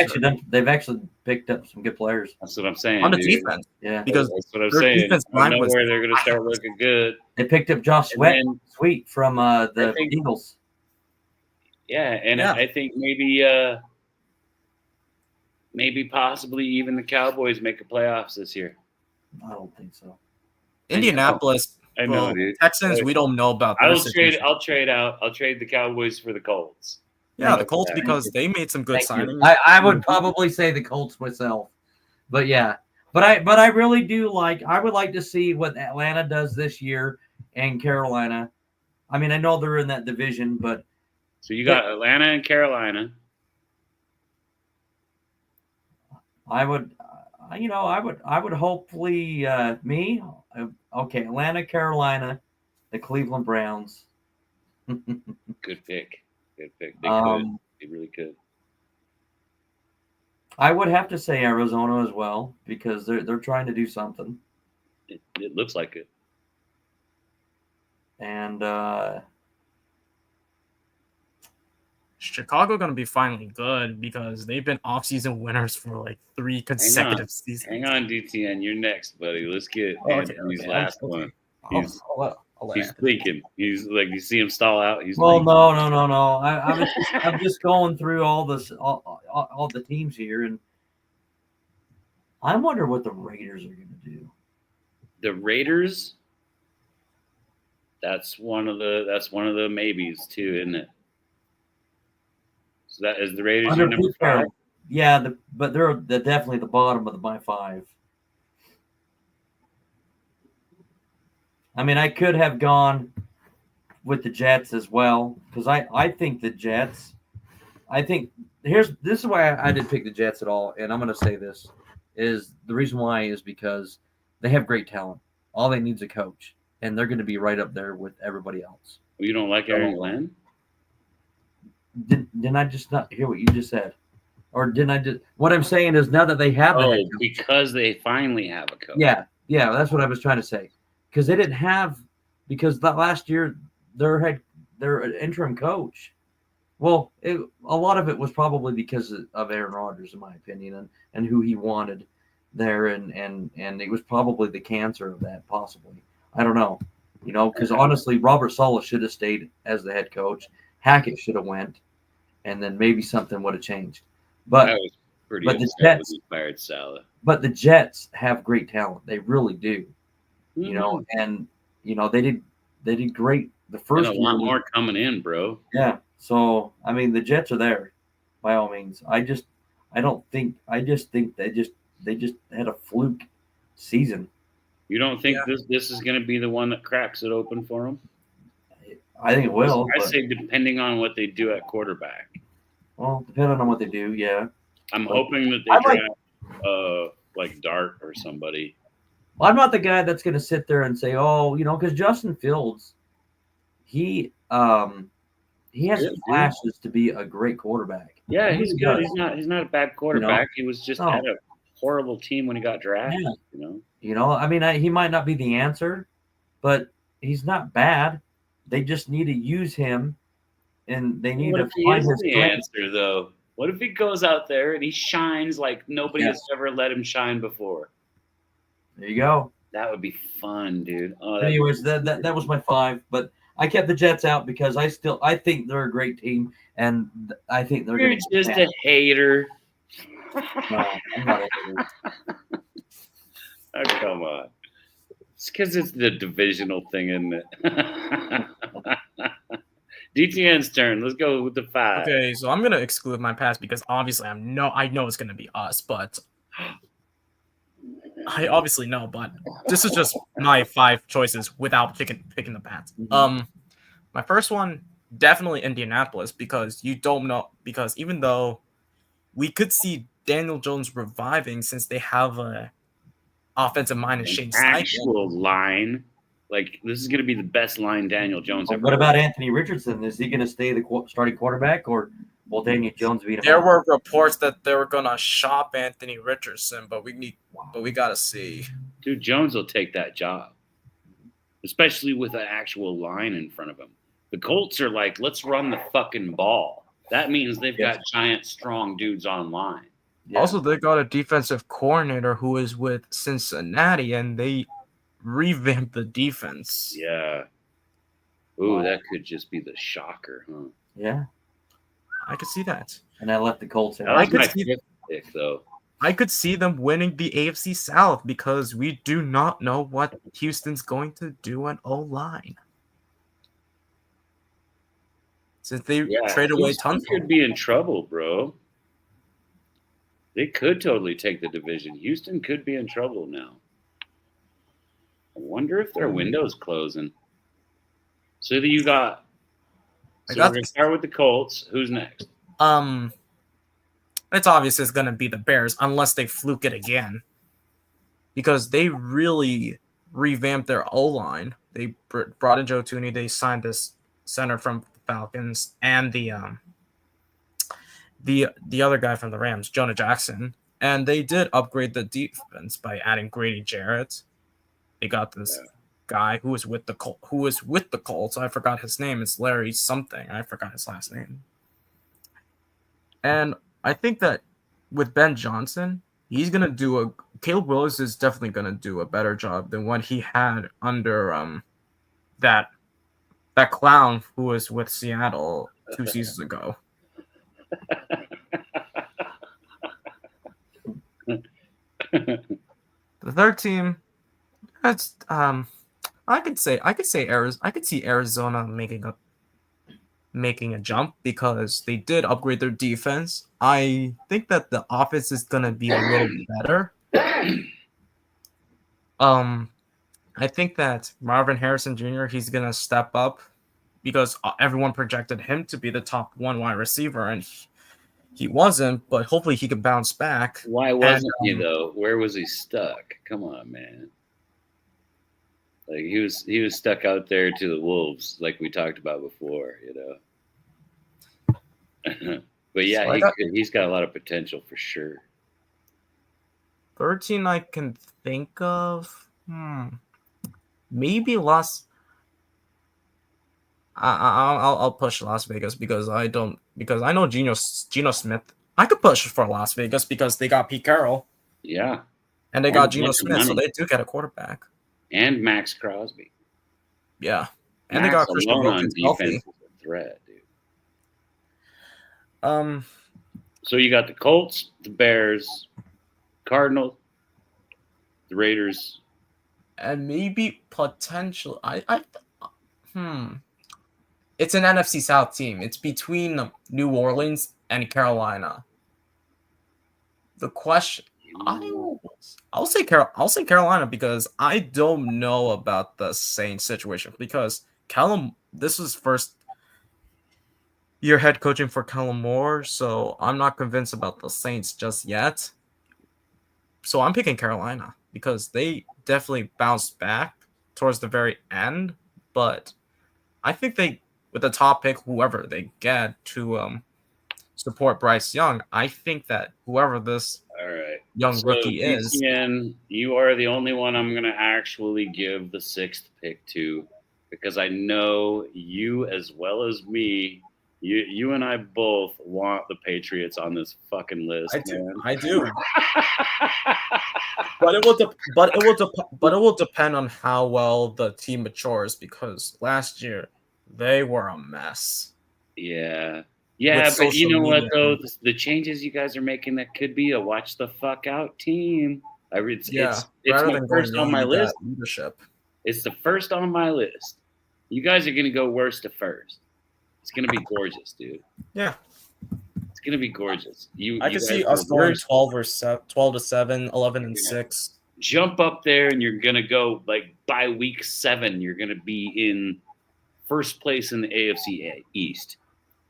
They've actually picked up some good players.
That's what I'm saying.
On the
dude.
defense.
Yeah.
Because
that's what I'm saying.
Defense
Out of nowhere, they're going to start looking good.
They picked up Josh Sweet from the Eagles.
Yeah, and I think maybe possibly even the Cowboys make the playoffs this year.
I don't think so.
Indianapolis.
I know, dude.
Texans, we don't know about.
I'll trade the Cowboys for the Colts.
Yeah, the Colts because they made some good signings.
I would probably say the Colts myself, but yeah, but I really do I would like to see what Atlanta does this year and Carolina. I mean, I know they're in that division, but
so you got Atlanta and Carolina.
I would hopefully Atlanta, Carolina, the Cleveland Browns.
Good pick. They really could.
I would have to say Arizona as well because they're trying to do something.
It looks like it.
And
Chicago going to be finally good because they've been off-season winners for like 3 consecutive seasons.
Hang on, DTN. You're next, buddy. Let's get Anthony's last one. He's thinking. He's like, you see him stall out. He's
no. I'm just going through all the teams here, and I wonder what the Raiders are going to do.
The Raiders. That's one of the maybes too, isn't it? So that is the Raiders your number 5.
Yeah, but they're definitely the bottom of my 5. I mean, I could have gone with the Jets as well because I think the Jets. This is why I didn't pick the Jets at all, and I'm going to say this is the reason why is because they have great talent. All they need is a coach, and they're going to be right up there with everybody else.
You don't like Aaron Glenn?
Didn't I just not hear what you just said? Or didn't I just? What I'm saying is now that they have
because they finally have a coach.
Yeah, that's what I was trying to say. Because they didn't have, because that last year their interim coach. Well, a lot of it was probably because of Aaron Rodgers, in my opinion, and who he wanted there, and it was probably the cancer of that, possibly. I don't know, because honestly, Robert Saleh should have stayed as the head coach. Hackett should have went, and then maybe something would have changed. But
that was pretty.
But the Jets
fired Saleh.
But the Jets have great talent; they really do.
Mm-hmm.
They did great the first
year. A lot more coming in, bro.
Yeah. So I mean, the Jets are there, by all means. I just think they just had a fluke season.
You don't think this is going to be the one that cracks it open for them?
I think it will.
I say depending on what they do at quarterback.
Well, depending on what they do, yeah.
I'm hoping that they draft like Dart or somebody.
Well, I'm not the guy that's going to sit there and say, because Justin Fields, he has flashes to be a great quarterback.
Yeah, he's good. He's not a bad quarterback. He was just had a horrible team when he got drafted.
Yeah. I mean, he might not be the answer, but he's not bad. They just need to use him, and they need to find his
answer, though. What if he goes out there and he shines like nobody has ever let him shine before?
There you go.
That would be fun, dude.
Anyways, that was my 5, but I kept the Jets out because I think they're a great team, and I think they're going to.
You're just a hater.
No, I'm not a hater.
Oh, come on. It's because it's the divisional thing, isn't it? DTN's turn. Let's go with the 5.
Okay, so I'm gonna exclude my pass because obviously I know it's gonna be us, but I obviously know. But this is just my 5 choices without picking the pass.
Mm-hmm.
My first one definitely Indianapolis because you don't know because even though we could see Daniel Jones reviving since they have a offensive mind in Shane Steichen.
Actual line. Like, this is going to be the best line Daniel Jones ever.
What about Anthony Richardson? Is he going to stay the starting quarterback, or will Daniel Jones beat him?
There were reports that they were going to shop Anthony Richardson, but we got to see.
Dude, Jones will take that job, especially with an actual line in front of him. The Colts are like, let's run the fucking ball. That means they've got giant, strong dudes on line.
Yeah. Also, they got a defensive coordinator who is with Cincinnati, and they revamped the defense.
Yeah. Ooh, that could just be the shocker, huh?
Yeah.
I could see that.
And I left the Colts out.
I could see fifth pick, though.
I could see them winning the AFC South because we do not know what Houston's going to do on O-line. Since they trade away tons.
Houston could be in trouble, bro. They could totally take the division. Houston could be in trouble now. I wonder if their window's closing. So you got. So we're gonna start with the Colts. Who's next?
It's obvious it's gonna be the Bears unless they fluke it again, because they really revamped their O-line. They brought in Joe Thuney. They signed this center from the Falcons and the other guy from the Rams, Jonah Jackson, and they did upgrade the defense by adding Grady Jarrett. They got this guy who was with the Colts. I forgot his name. It's Larry something. I forgot his last name. And I think that with Ben Johnson, he's gonna do Caleb Willis is definitely gonna do a better job than what he had under that clown who was with Seattle 2 seasons ago. The third team, that's I could see Arizona making a jump because they did upgrade their defense. I think that the offense is gonna be a little better. I think that Marvin Harrison Jr. he's gonna step up because everyone projected him to be the top one wide receiver, and he wasn't. But hopefully he can bounce back.
Why wasn't he though? Where was he stuck? Come on, man. Like he was stuck out there to the wolves, like we talked about before, you know. But yeah, he's got a lot of potential for sure.
13 I can think of. Maybe I'll push Las Vegas because I know Geno Smith. I could push for Las Vegas because they got Pete Carroll.
Yeah.
And they got Geno Smith, so they do get a quarterback.
And Max Crosby.
Yeah. And they got Christian Wilkins
defense is a threat, dude. So you got the Colts, the Bears, Cardinals, the Raiders.
And maybe potential. It's an NFC South team. It's between New Orleans and Carolina. The question, I'll say Carolina because I don't know about the Saints situation because this was first year head coaching for Kellen Moore, so I'm not convinced about the Saints just yet. So I'm picking Carolina because they definitely bounced back towards the very end, but I think with the top pick, whoever they get to support Bryce Young, I think that whoever this young rookie is.
Etienne, you are the only one I'm going to actually give the 6th pick to because I know you as well as me. You and I both want the Patriots on this fucking list.
I do. But it will depend on how well the team matures because last year they were a mess.
Yeah, but you know what though? The changes you guys are making, that could be a watch the fuck out team. It's my first on my list.
Leadership.
It's the first on my list. You guys are gonna go worst to first. It's gonna be gorgeous, dude.
Yeah.
It's gonna be gorgeous.
I can see us going 12 to 7, 11 and 6.
Jump up there, and you're gonna go like by week 7. You're gonna be in first place in the AFC East,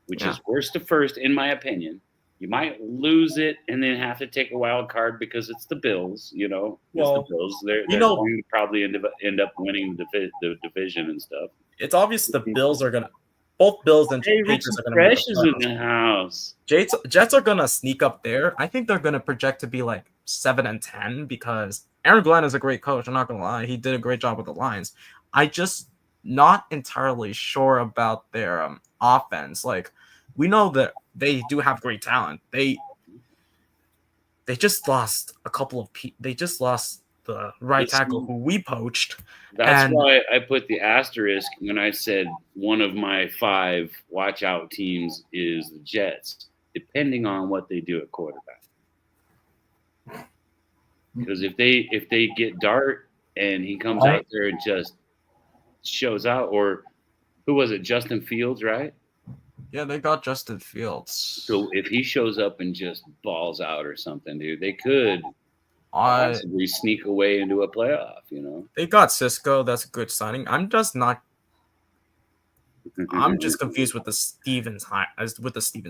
which is worst to first, in my opinion. You might lose it and then have to take a wild card because it's the Bills. You know,
Well,
it's the Bills. They're going to probably end up winning the division and stuff.
It's obvious the Bills are gonna. Both Bills and Patriots are gonna make
the playoffs. In the house.
Jets are gonna sneak up there. I think they're gonna project to be like 7-10 because Aaron Glenn is a great coach. I'm not gonna lie, he did a great job with the Lions. I just not entirely sure about their offense. Like, we know that they do have great talent. They just lost a couple of they just lost the right tackle who we poached.
That's why I put the asterisk when I said one of my 5 watch out teams is the Jets, depending on what they do at quarterback. Because if they get Dart and he comes out there and just shows out, or who was it, Justin Fields, right?
Yeah, they got Justin Fields.
So if he shows up and just balls out or something, dude, they could possibly sneak away into a playoff, you know?
They got Cisco. That's a good signing. I'm just confused with the Stevens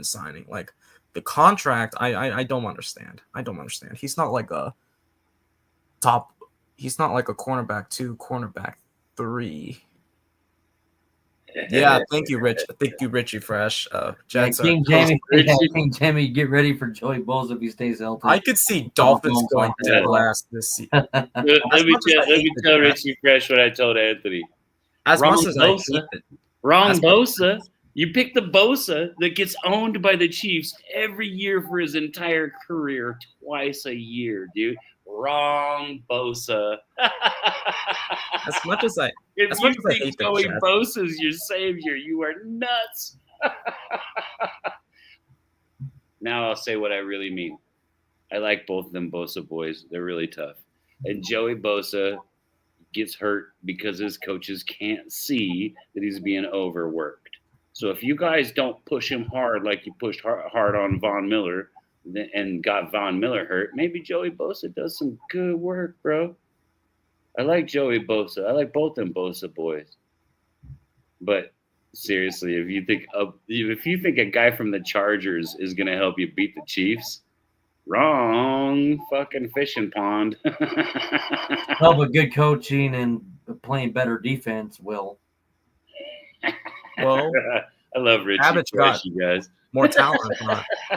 signing. Like, the contract, I don't understand. He's not like a cornerback 2, cornerback 3. Yeah, thank you, Rich. Thank you, Richie Fresh.
King Jamie, get ready for Joey Bosa if he stays healthy.
I could see Dolphins going to last this season.
Let me tell Richie Fresh what I told Anthony.
As much as I hate it.
Wrong Bosa. You pick the Bosa that gets owned by the Chiefs every year for his entire career, twice a year, dude. Wrong Bosa.
As much as I
think Joey Bosa's your savior, you are nuts. Now I'll say what I really mean. I like both of them Bosa boys. They're really tough. And Joey Bosa gets hurt because his coaches can't see that he's being overworked. So if you guys don't push him hard like you pushed hard on Von Miller and got Von Miller hurt, maybe Joey Bosa does some good work, bro. I like Joey Bosa. I like both them Bosa boys. But seriously, if you think a guy from the Chargers is going to help you beat the Chiefs, wrong fucking fishing pond.
Well, but good coaching and playing better defense will.
Well,
I love Richie Fresh, you guys.
More talent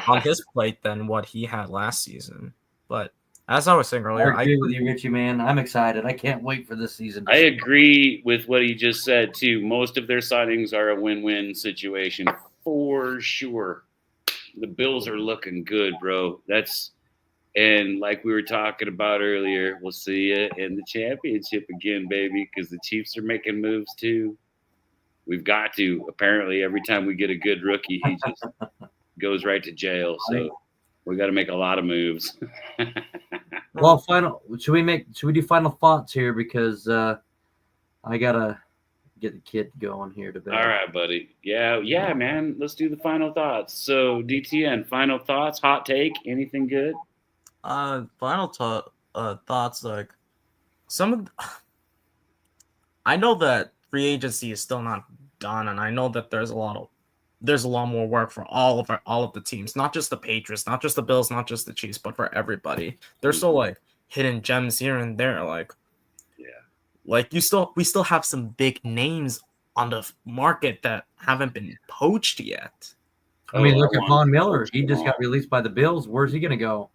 on his plate than what he had last season. But as I was saying earlier,
I agree with you, Richie, man. I'm excited. I can't wait for this season.
I agree with what he just said, too. Most of their signings are a win-win situation for sure. The Bills are looking good, bro. And like we were talking about earlier, we'll see you in the championship again, baby, because the Chiefs are making moves, too. We've got to. Apparently, every time we get a good rookie, he just goes right to jail. So we got to make a lot of moves.
Well, should we do final thoughts here, because I gotta get the kid going here to bed.
All right, buddy. Yeah, man. Let's do the final thoughts. So DTN, final thoughts, hot take, anything good?
Final thoughts, like I know that free agency is still not done, and I know that there's a lot more work for all of the teams, not just the Patriots, not just the Bills, not just the Chiefs, but for everybody. There's still like hidden gems here and there, like we still have some big names on the market that haven't been poached yet.
I mean, look at Von Miller. He just got released by the Bills. Where's he going to go?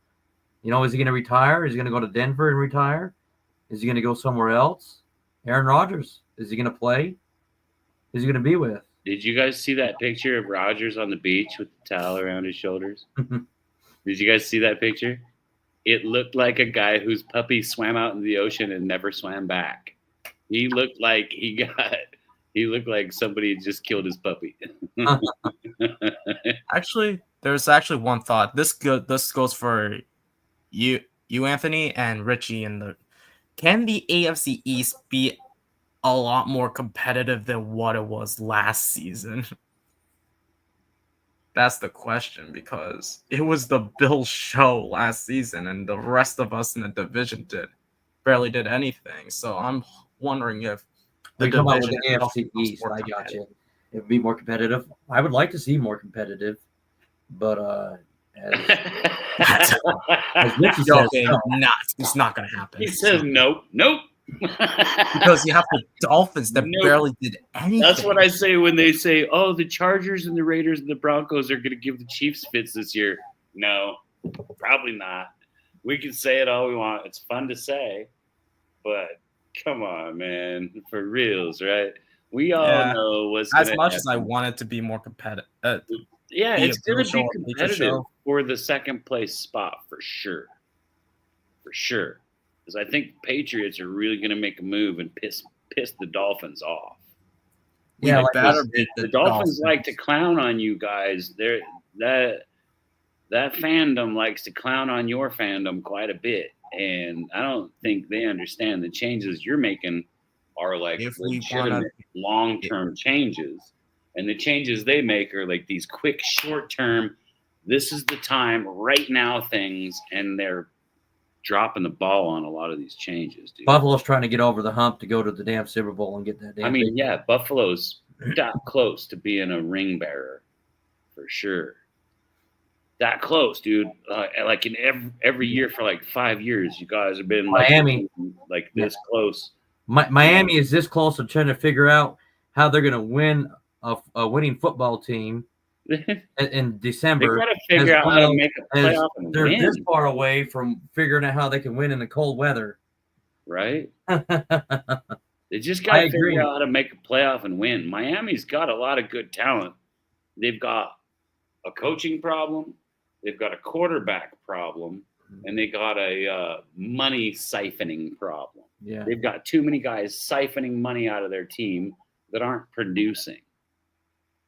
You know, is he going to retire? Is he going to go to Denver and retire? Is he going to go somewhere else? Aaron Rodgers, is he going to play? Who's he going to be with?
Did you guys see that picture of Rodgers on the beach with the towel around his shoulders? Did you guys see that picture? It looked like a guy whose puppy swam out in the ocean and never swam back. He looked like somebody just killed his puppy.
Actually, there's actually one thought. This goes for you, Anthony, and Richie. Can the AFC East be a lot more competitive than what it was last season? That's the question, because it was the Bills show last season, and the rest of us in the division barely did anything. So I'm wondering if
the division with the AFC East, I got you. It would be more competitive. I would like to see more competitive, but As Richie says,
Joking,
no.
it's not going to happen.
He says nope.
Because you have the Dolphins that barely did anything.
That's what I say when they say, "Oh, the Chargers and the Raiders and the Broncos are going to give the Chiefs fits this year." No, probably not. We can say it all we want. It's fun to say, but come on, man, for reals, right? We all know what's
as
gonna
much
happen.
as I want it to be more competitive.
Yeah, it's going to be
feature
competitive
show.
for the second place spot for sure. For sure. Because I think the Patriots are really going to make a move and piss the Dolphins off.
Yeah, like
the Dolphins like to clown on you guys. That fandom likes to clown on your fandom quite a bit. And I don't think they understand the changes you're making are like legitimate long-term changes. And the changes they make are like these quick, short-term, this is the time, right now things, and they're dropping the ball on a lot of these changes, dude.
Buffalo's trying to get over the hump to go to the damn Super Bowl and get that damn thing.
Yeah, Buffalo's that close to being a ring bearer for sure. That close, dude. Like in every year for like 5 years, you guys have been
Miami,
like this close.
Miami is this close to trying to figure out how they're going to win a winning football team in December.
They got to figure out how to make a playoff and
they're
win.
this far away from figuring out how they can win in the cold weather.
Right? They just got to figure out how to make a playoff and win. Miami's got a lot of good talent. They've got a coaching problem. They've got a quarterback problem. And they got a money siphoning problem.
Yeah.
They've got too many guys siphoning money out of their team that aren't producing.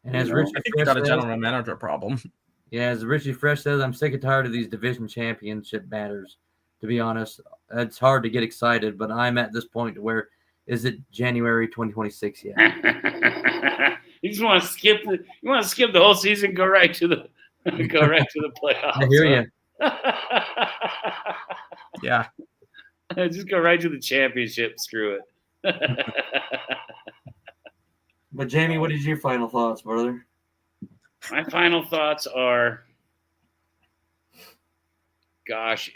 And as
I think they got a general manager problem.
Yeah, as Richie Fresh says, I'm sick and tired of these division championship matters. To be honest, it's hard to get excited, but I'm at this point where is it January 2026 yet?
You just want to skip the whole season, go right to the playoffs.
I hear you.
Yeah.
Just go right to the championship. Screw it.
But Jamie, what is your final thoughts, brother?
My final thoughts are, gosh,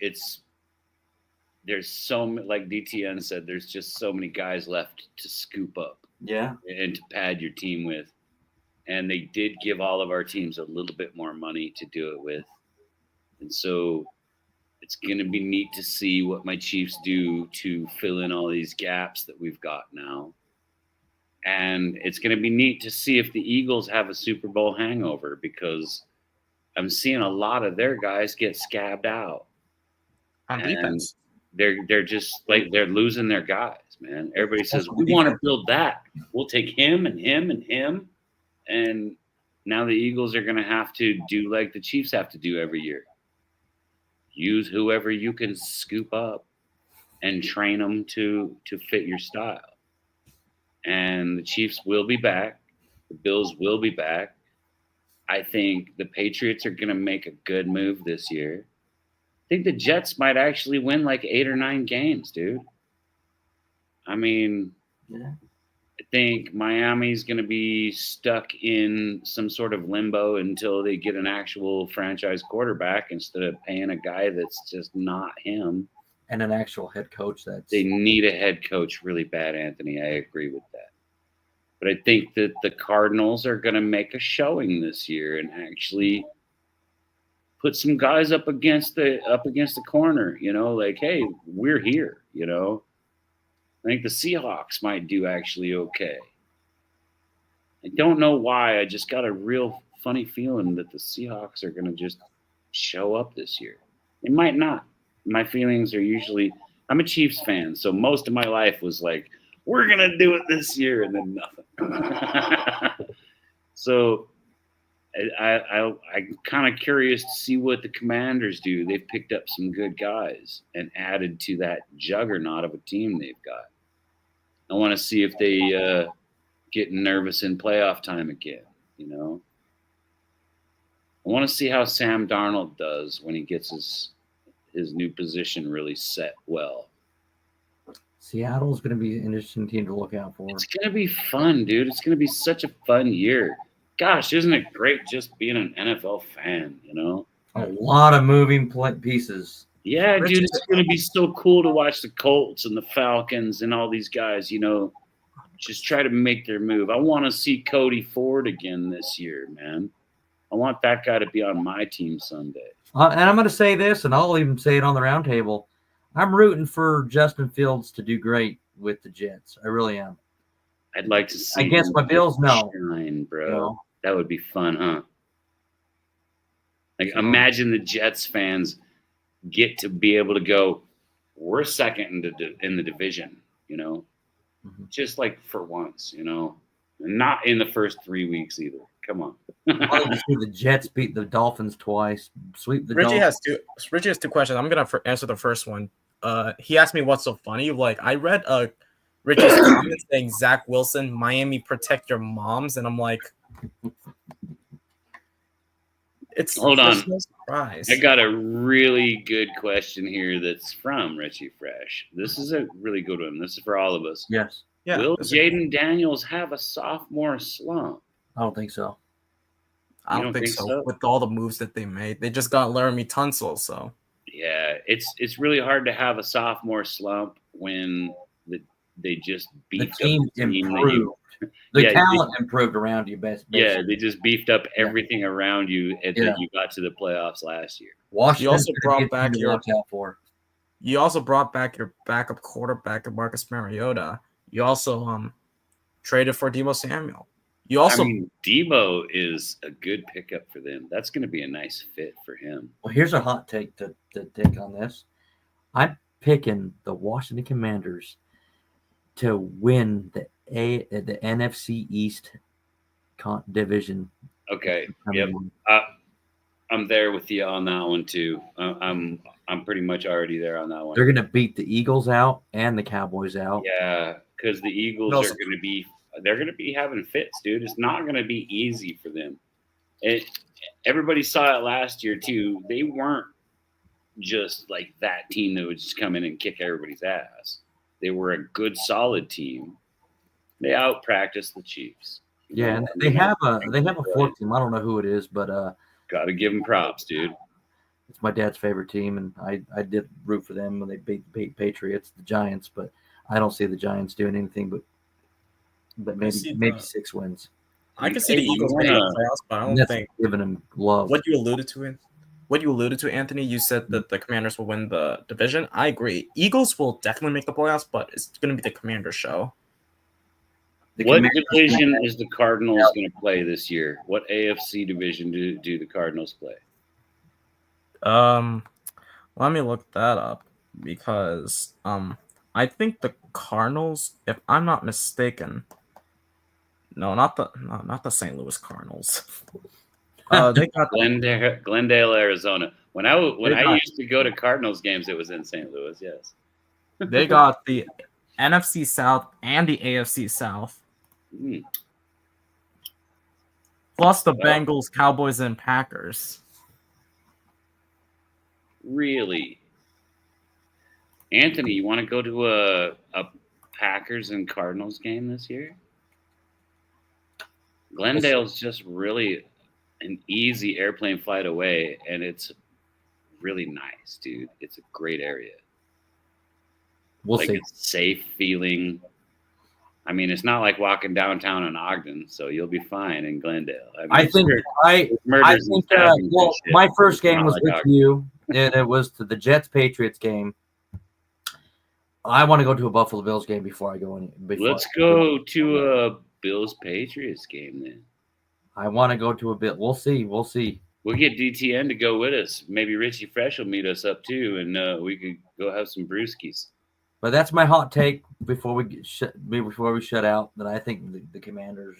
there's so many, like DTN said, there's just so many guys left to scoop up.
Yeah.
And to pad your team with. And they did give all of our teams a little bit more money to do it with. And so it's going to be neat to see what my Chiefs do to fill in all these gaps that we've got now. And it's going to be neat to see if the Eagles have a Super Bowl hangover, because I'm seeing a lot of their guys get scabbed out.
On defense.
They're just like, they're losing their guys, man. Everybody says, we want to build that. We'll take him and him and him. And now the Eagles are going to have to do like the Chiefs have to do every year. Use whoever you can scoop up and train them to fit your style. And the Chiefs will be back. The Bills will be back. I think the Patriots are going to make a good move this year. I think the Jets might actually win like 8 or 9 games, dude. I mean,
yeah.
I think Miami's going to be stuck in some sort of limbo until they get an actual franchise quarterback instead of paying a guy that's just not him.
And an actual head coach.
They need a head coach really bad, Anthony. I agree with that. But I think that the Cardinals are going to make a showing this year and actually put some guys up against the corner, you know, like, hey, we're here, you know. I think the Seahawks might do actually okay. I don't know why. I just got a real funny feeling that the Seahawks are going to just show up this year. They might not. My feelings are usually, I'm a Chiefs fan, so most of my life was like, we're going to do it this year, and then nothing. So I'm kind of curious to see what the Commanders do. They've picked up some good guys and added to that juggernaut of a team they've got. I want to see if they get nervous in playoff time again, you know. I want to see how Sam Darnold does when he gets his new position really set well.
Seattle's going to be an interesting team to look out for.
It's going to be fun, dude. It's going to be such a fun year. Gosh, isn't it great just being an NFL fan, you know?
A lot of moving pieces.
Yeah, dude, it's going to be so cool to watch the Colts and the Falcons and all these guys, just try to make their move. I want to see Cody Ford again this year, man. I want that guy to be on my team someday.
And I'm going to say this, and I'll even say it on the roundtable. I'm rooting for Justin Fields to do great with the Jets. I really am.
I'd like to see
against my Bills. No,
shine, bro. That would be fun, huh? Like, imagine the Jets fans get to be able to go, we're second in the division, just like for once, not in the first 3 weeks either. Come on.
The Jets beat the Dolphins twice. Sweep the
Richie
Dolphins.
Richie has two questions. I'm gonna answer the first one. He asked me what's so funny. Like, I read Richie's comment saying Zach Wilson, Miami, protect your moms, and I'm like,
hold on.
No surprise.
I got a really good question here that's from Richie Fresh. This is a really good one. This is for all of us.
Yes.
Yeah.
Will Jaden Daniels have a sophomore slump?
I don't think so.
I don't think so. With all the moves that they made, they just got Laramie Tunsil. So
yeah, it's really hard to have a sophomore slump when they just beefed
the team
up the team
improved. Talent improved around you, basically.
Yeah, they just beefed up everything around you, and then you got to the playoffs last year.
Washington.
You also brought back
You
also brought back your backup quarterback, Marcus Mariota. You also traded for Deebo Samuel.
Deebo is a good pickup for them. That's going to be a nice fit for him.
Well, here's a hot take to take on this. I'm picking the Washington Commanders to win the NFC East division.
Okay. Yep. I'm there with you on that one too. I'm pretty much already there on that one.
They're going to beat the Eagles out and the Cowboys out.
Yeah, because the Eagles are going to be. They're going to be having fits, dude. It's not going to be easy for them. Everybody saw it last year, too. They weren't just like that team that would just come in and kick everybody's ass. They were a good, solid team. They out-practiced the Chiefs.
Yeah, and they have a fourth team. I don't know who it is, but
got to give them props, dude.
It's my dad's favorite team, and I did root for them when they beat Patriots, the Giants, but I don't see the Giants doing anything but maybe 6 wins.
I can see the Eagles making the playoffs, but I don't think
giving them love.
What you alluded to, Anthony, you said that the Commanders will win the division. I agree. Eagles will definitely make the playoffs, but it's going to be the Commanders show.
What division is the Cardinals going to play this year? What AFC division do the Cardinals play?
Let me look that up because I think the Cardinals, if I'm not mistaken. No, not the St. Louis Cardinals. They got
Glendale, Arizona. When I used to go to Cardinals games, it was in St. Louis. Yes,
they got the NFC South and the AFC South, plus the Bengals, Cowboys, and Packers.
Really, Anthony, you want to go to a Packers and Cardinals game this year? Glendale's just really an easy airplane flight away, and it's really nice, dude. It's a great area.
We'll see.
It's safe feeling. I mean, it's not like walking downtown in Ogden, so you'll be fine in Glendale.
I think my first game was with you, and it was to the Jets-Patriots game. I want to go to a Buffalo Bills game before I go in.
Let's go to a Bills-Patriots game then.
I want to go to a bit. We'll see. We'll
get DTN to go with us. Maybe Richie Fresh will meet us up too, and we could go have some brewskis.
But that's my hot take before we shut out. That I think the Commanders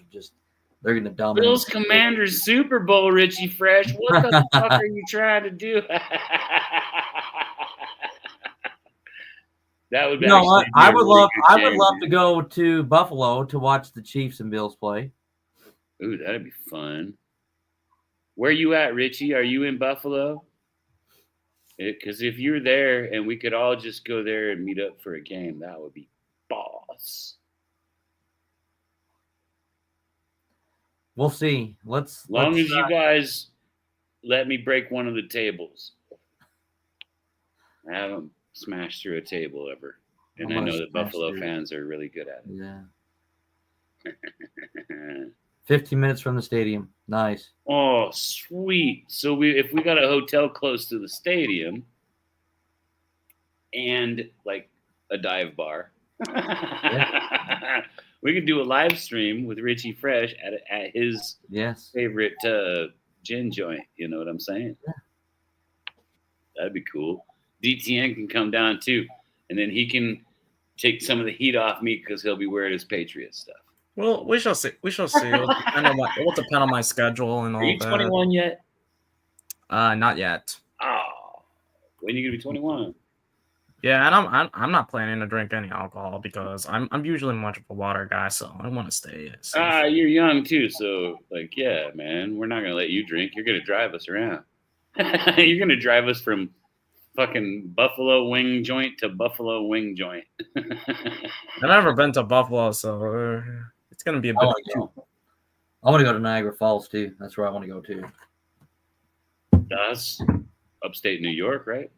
they're going to dominate.
Bills Commanders Super Bowl, Richie Fresh. What the fuck are you trying to do? That would be.
I would love to go to Buffalo to watch the Chiefs and Bills play.
Ooh, that'd be fun. Where you at, Richie? Are you in Buffalo? Because if you're there and we could all just go there and meet up for a game, that would be boss.
We'll see.
As long as you guys let me break one of the tables. I haven't smashed through a table ever. And I know that Buffalo fans are really good at it.
Yeah. 15 minutes from the stadium. Nice.
Oh, sweet. So if we got a hotel close to the stadium and like a dive bar, we could do a live stream with Richie Fresh at his favorite gin joint. You know what I'm saying?
Yeah.
That'd be cool. DTN can come down too, and then he can take some of the heat off me because he'll be wearing his Patriot stuff.
Well, we shall see. We shall see. It'll depend on my schedule and all that.
Are you 21 yet?
Not yet.
Oh, when are you gonna be 21?
Yeah, and I'm not planning to drink any alcohol because I'm usually much of a water guy, so I want to stay.
You're young too, so like, yeah, man, we're not gonna let you drink. You're gonna drive us around. You're gonna drive us from fucking Buffalo Wing Joint to Buffalo Wing Joint.
I've never been to Buffalo, so it's gonna be a bit.
I want to go to Niagara Falls too. That's where I want to go to.
That's upstate New York, right?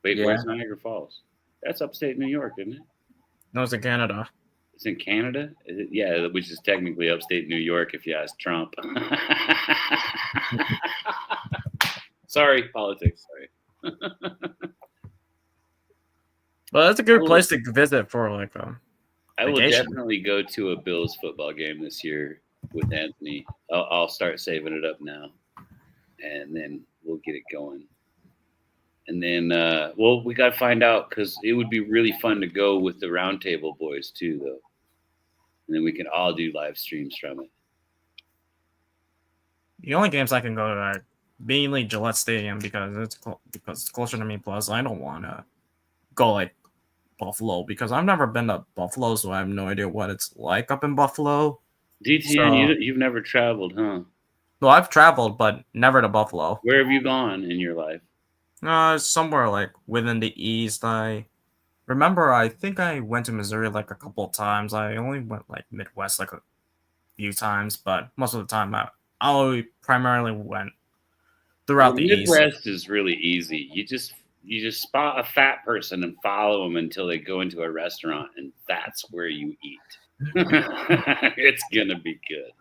Wait, where's Niagara Falls? That's upstate New York, isn't it?
No, it's in Canada.
It's in Canada? Yeah, which is technically upstate New York if you ask Trump. Sorry, politics. Sorry.
Well, that's a good place to visit for like
I will definitely go to a Bills football game this year with Anthony. I'll start saving it up now, and then we'll get it going. And then, we got to find out because it would be really fun to go with the Roundtable boys too, though. And then we can all do live streams from it.
The only games I can go to are mainly Gillette Stadium because it's closer to me. Plus, I don't want to go like Buffalo because I've never been to Buffalo, so I have no idea what it's like up in Buffalo.
DTN, you've never traveled, huh?
No, I've traveled, but never to Buffalo.
Where have you gone in your life?
Somewhere like within the East. I remember I think I went to Missouri like a couple of times. I only went like Midwest like a few times, but most of the time I primarily went throughout the East.
Midwest is really easy. You just spot a fat person and follow them until they go into a restaurant, and that's where you eat. It's gonna be good.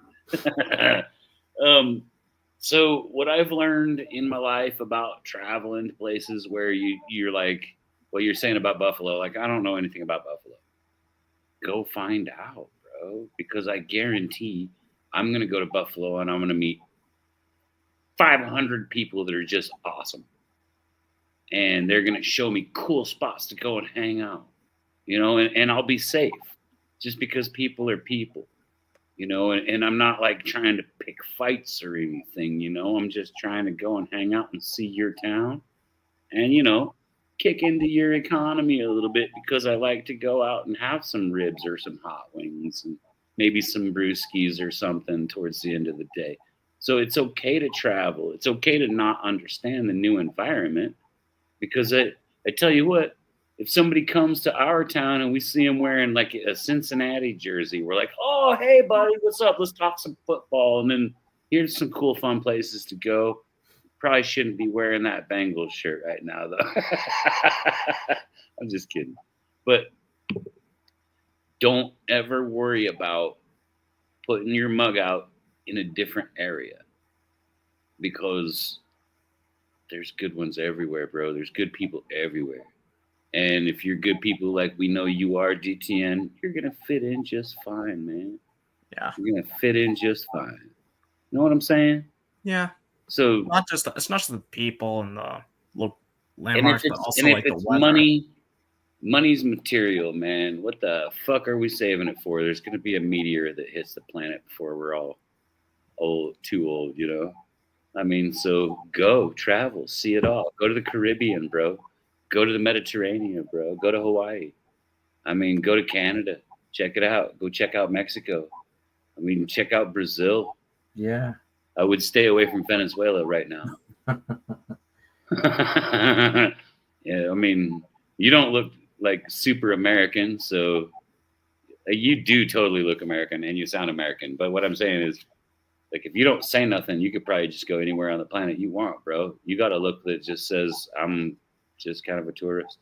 So what I've learned in my life about traveling to places where you're like what you're saying about Buffalo, like I don't know anything about Buffalo. Go find out, bro, because I guarantee I'm gonna go to Buffalo and I'm gonna meet 500 people that are just awesome. And they're going to show me cool spots to go and hang out, and I'll be safe just because people are people, and I'm not like trying to pick fights or anything, I'm just trying to go and hang out and see your town and, kick into your economy a little bit because I like to go out and have some ribs or some hot wings and maybe some brewskis or something towards the end of the day. So it's okay to travel. It's okay to not understand the new environment. Because I tell you what, if somebody comes to our town and we see them wearing like a Cincinnati jersey, we're like, oh, hey, buddy, what's up? Let's talk some football. And then here's some cool, fun places to go. Probably shouldn't be wearing that Bengals shirt right now, though. I'm just kidding. But don't ever worry about putting your mug out in a different area because there's good ones everywhere, bro. There's good people everywhere. And if you're good people like we know you are, DTN, you're going to fit in just fine, man.
Yeah.
You're going to fit in just fine. You know what I'm saying?
Yeah.
So
it's not just the people and the landmarks, but also
like
the weather.
Money's material, man. What the fuck are we saving it for? There's going to be a meteor that hits the planet before we're all too old, I mean, so go, travel, see it all. Go to the Caribbean, bro. Go to the Mediterranean, bro. Go to Hawaii. I mean, go to Canada. Check it out. Go check out Mexico. I mean, check out Brazil.
Yeah.
I would stay away from Venezuela right now. Yeah, I mean, you don't look like super American, so you do totally look American and you sound American. But what I'm saying is Like, if you don't say nothing, you could probably just go anywhere on the planet you want, bro. You got a look that just says, I'm just kind of a tourist.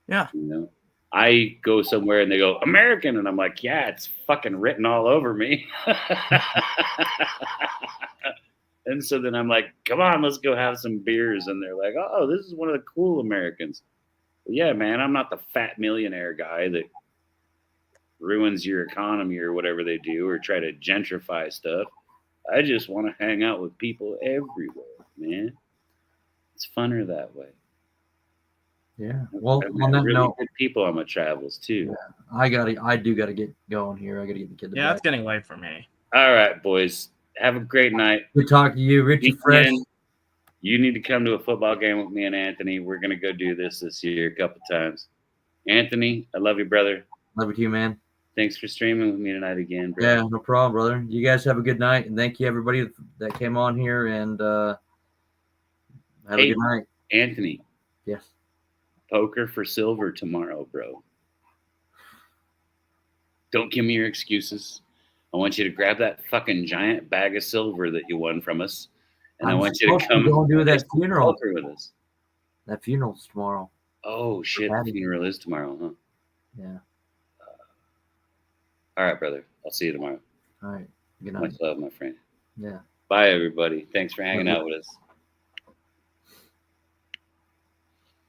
Yeah.
You know, I go somewhere and they go, American. And I'm like, yeah, it's fucking written all over me. And so then I'm like, come on, let's go have some beers. And they're like, oh, this is one of the cool Americans. Well, yeah, man, I'm not the fat millionaire guy that ruins your economy or whatever they do or try to gentrify stuff. I just want to hang out with people everywhere, man. It's funner that way.
Yeah. Well,
I've
on that
really
note,
good people on my travels too.
Yeah, I do gotta get going here. I gotta get the kid to bed.
It's getting late for me.
All right, boys. Have a great night.
Good talking to you, Richie Fresh.
You need to come to a football game with me and Anthony. We're gonna go do this year a couple times. Anthony, I love you, brother.
Love you too, man.
Thanks for streaming with me tonight again, bro.
Yeah, no problem, brother. You guys have a good night, and thank you everybody that came on here, and have a good night.
Anthony.
Yes.
Poker for silver tomorrow, bro. Don't give me your excuses. I want you to grab that fucking giant bag of silver that you won from us, and I want you to come
go do that funeral
poker with us.
That funeral's tomorrow.
Oh shit! The funeral is tomorrow, huh?
Yeah.
All right, brother. I'll see you tomorrow.
All right. Good night.
Much love, my friend.
Yeah.
Bye, everybody. Thanks for hanging out with us.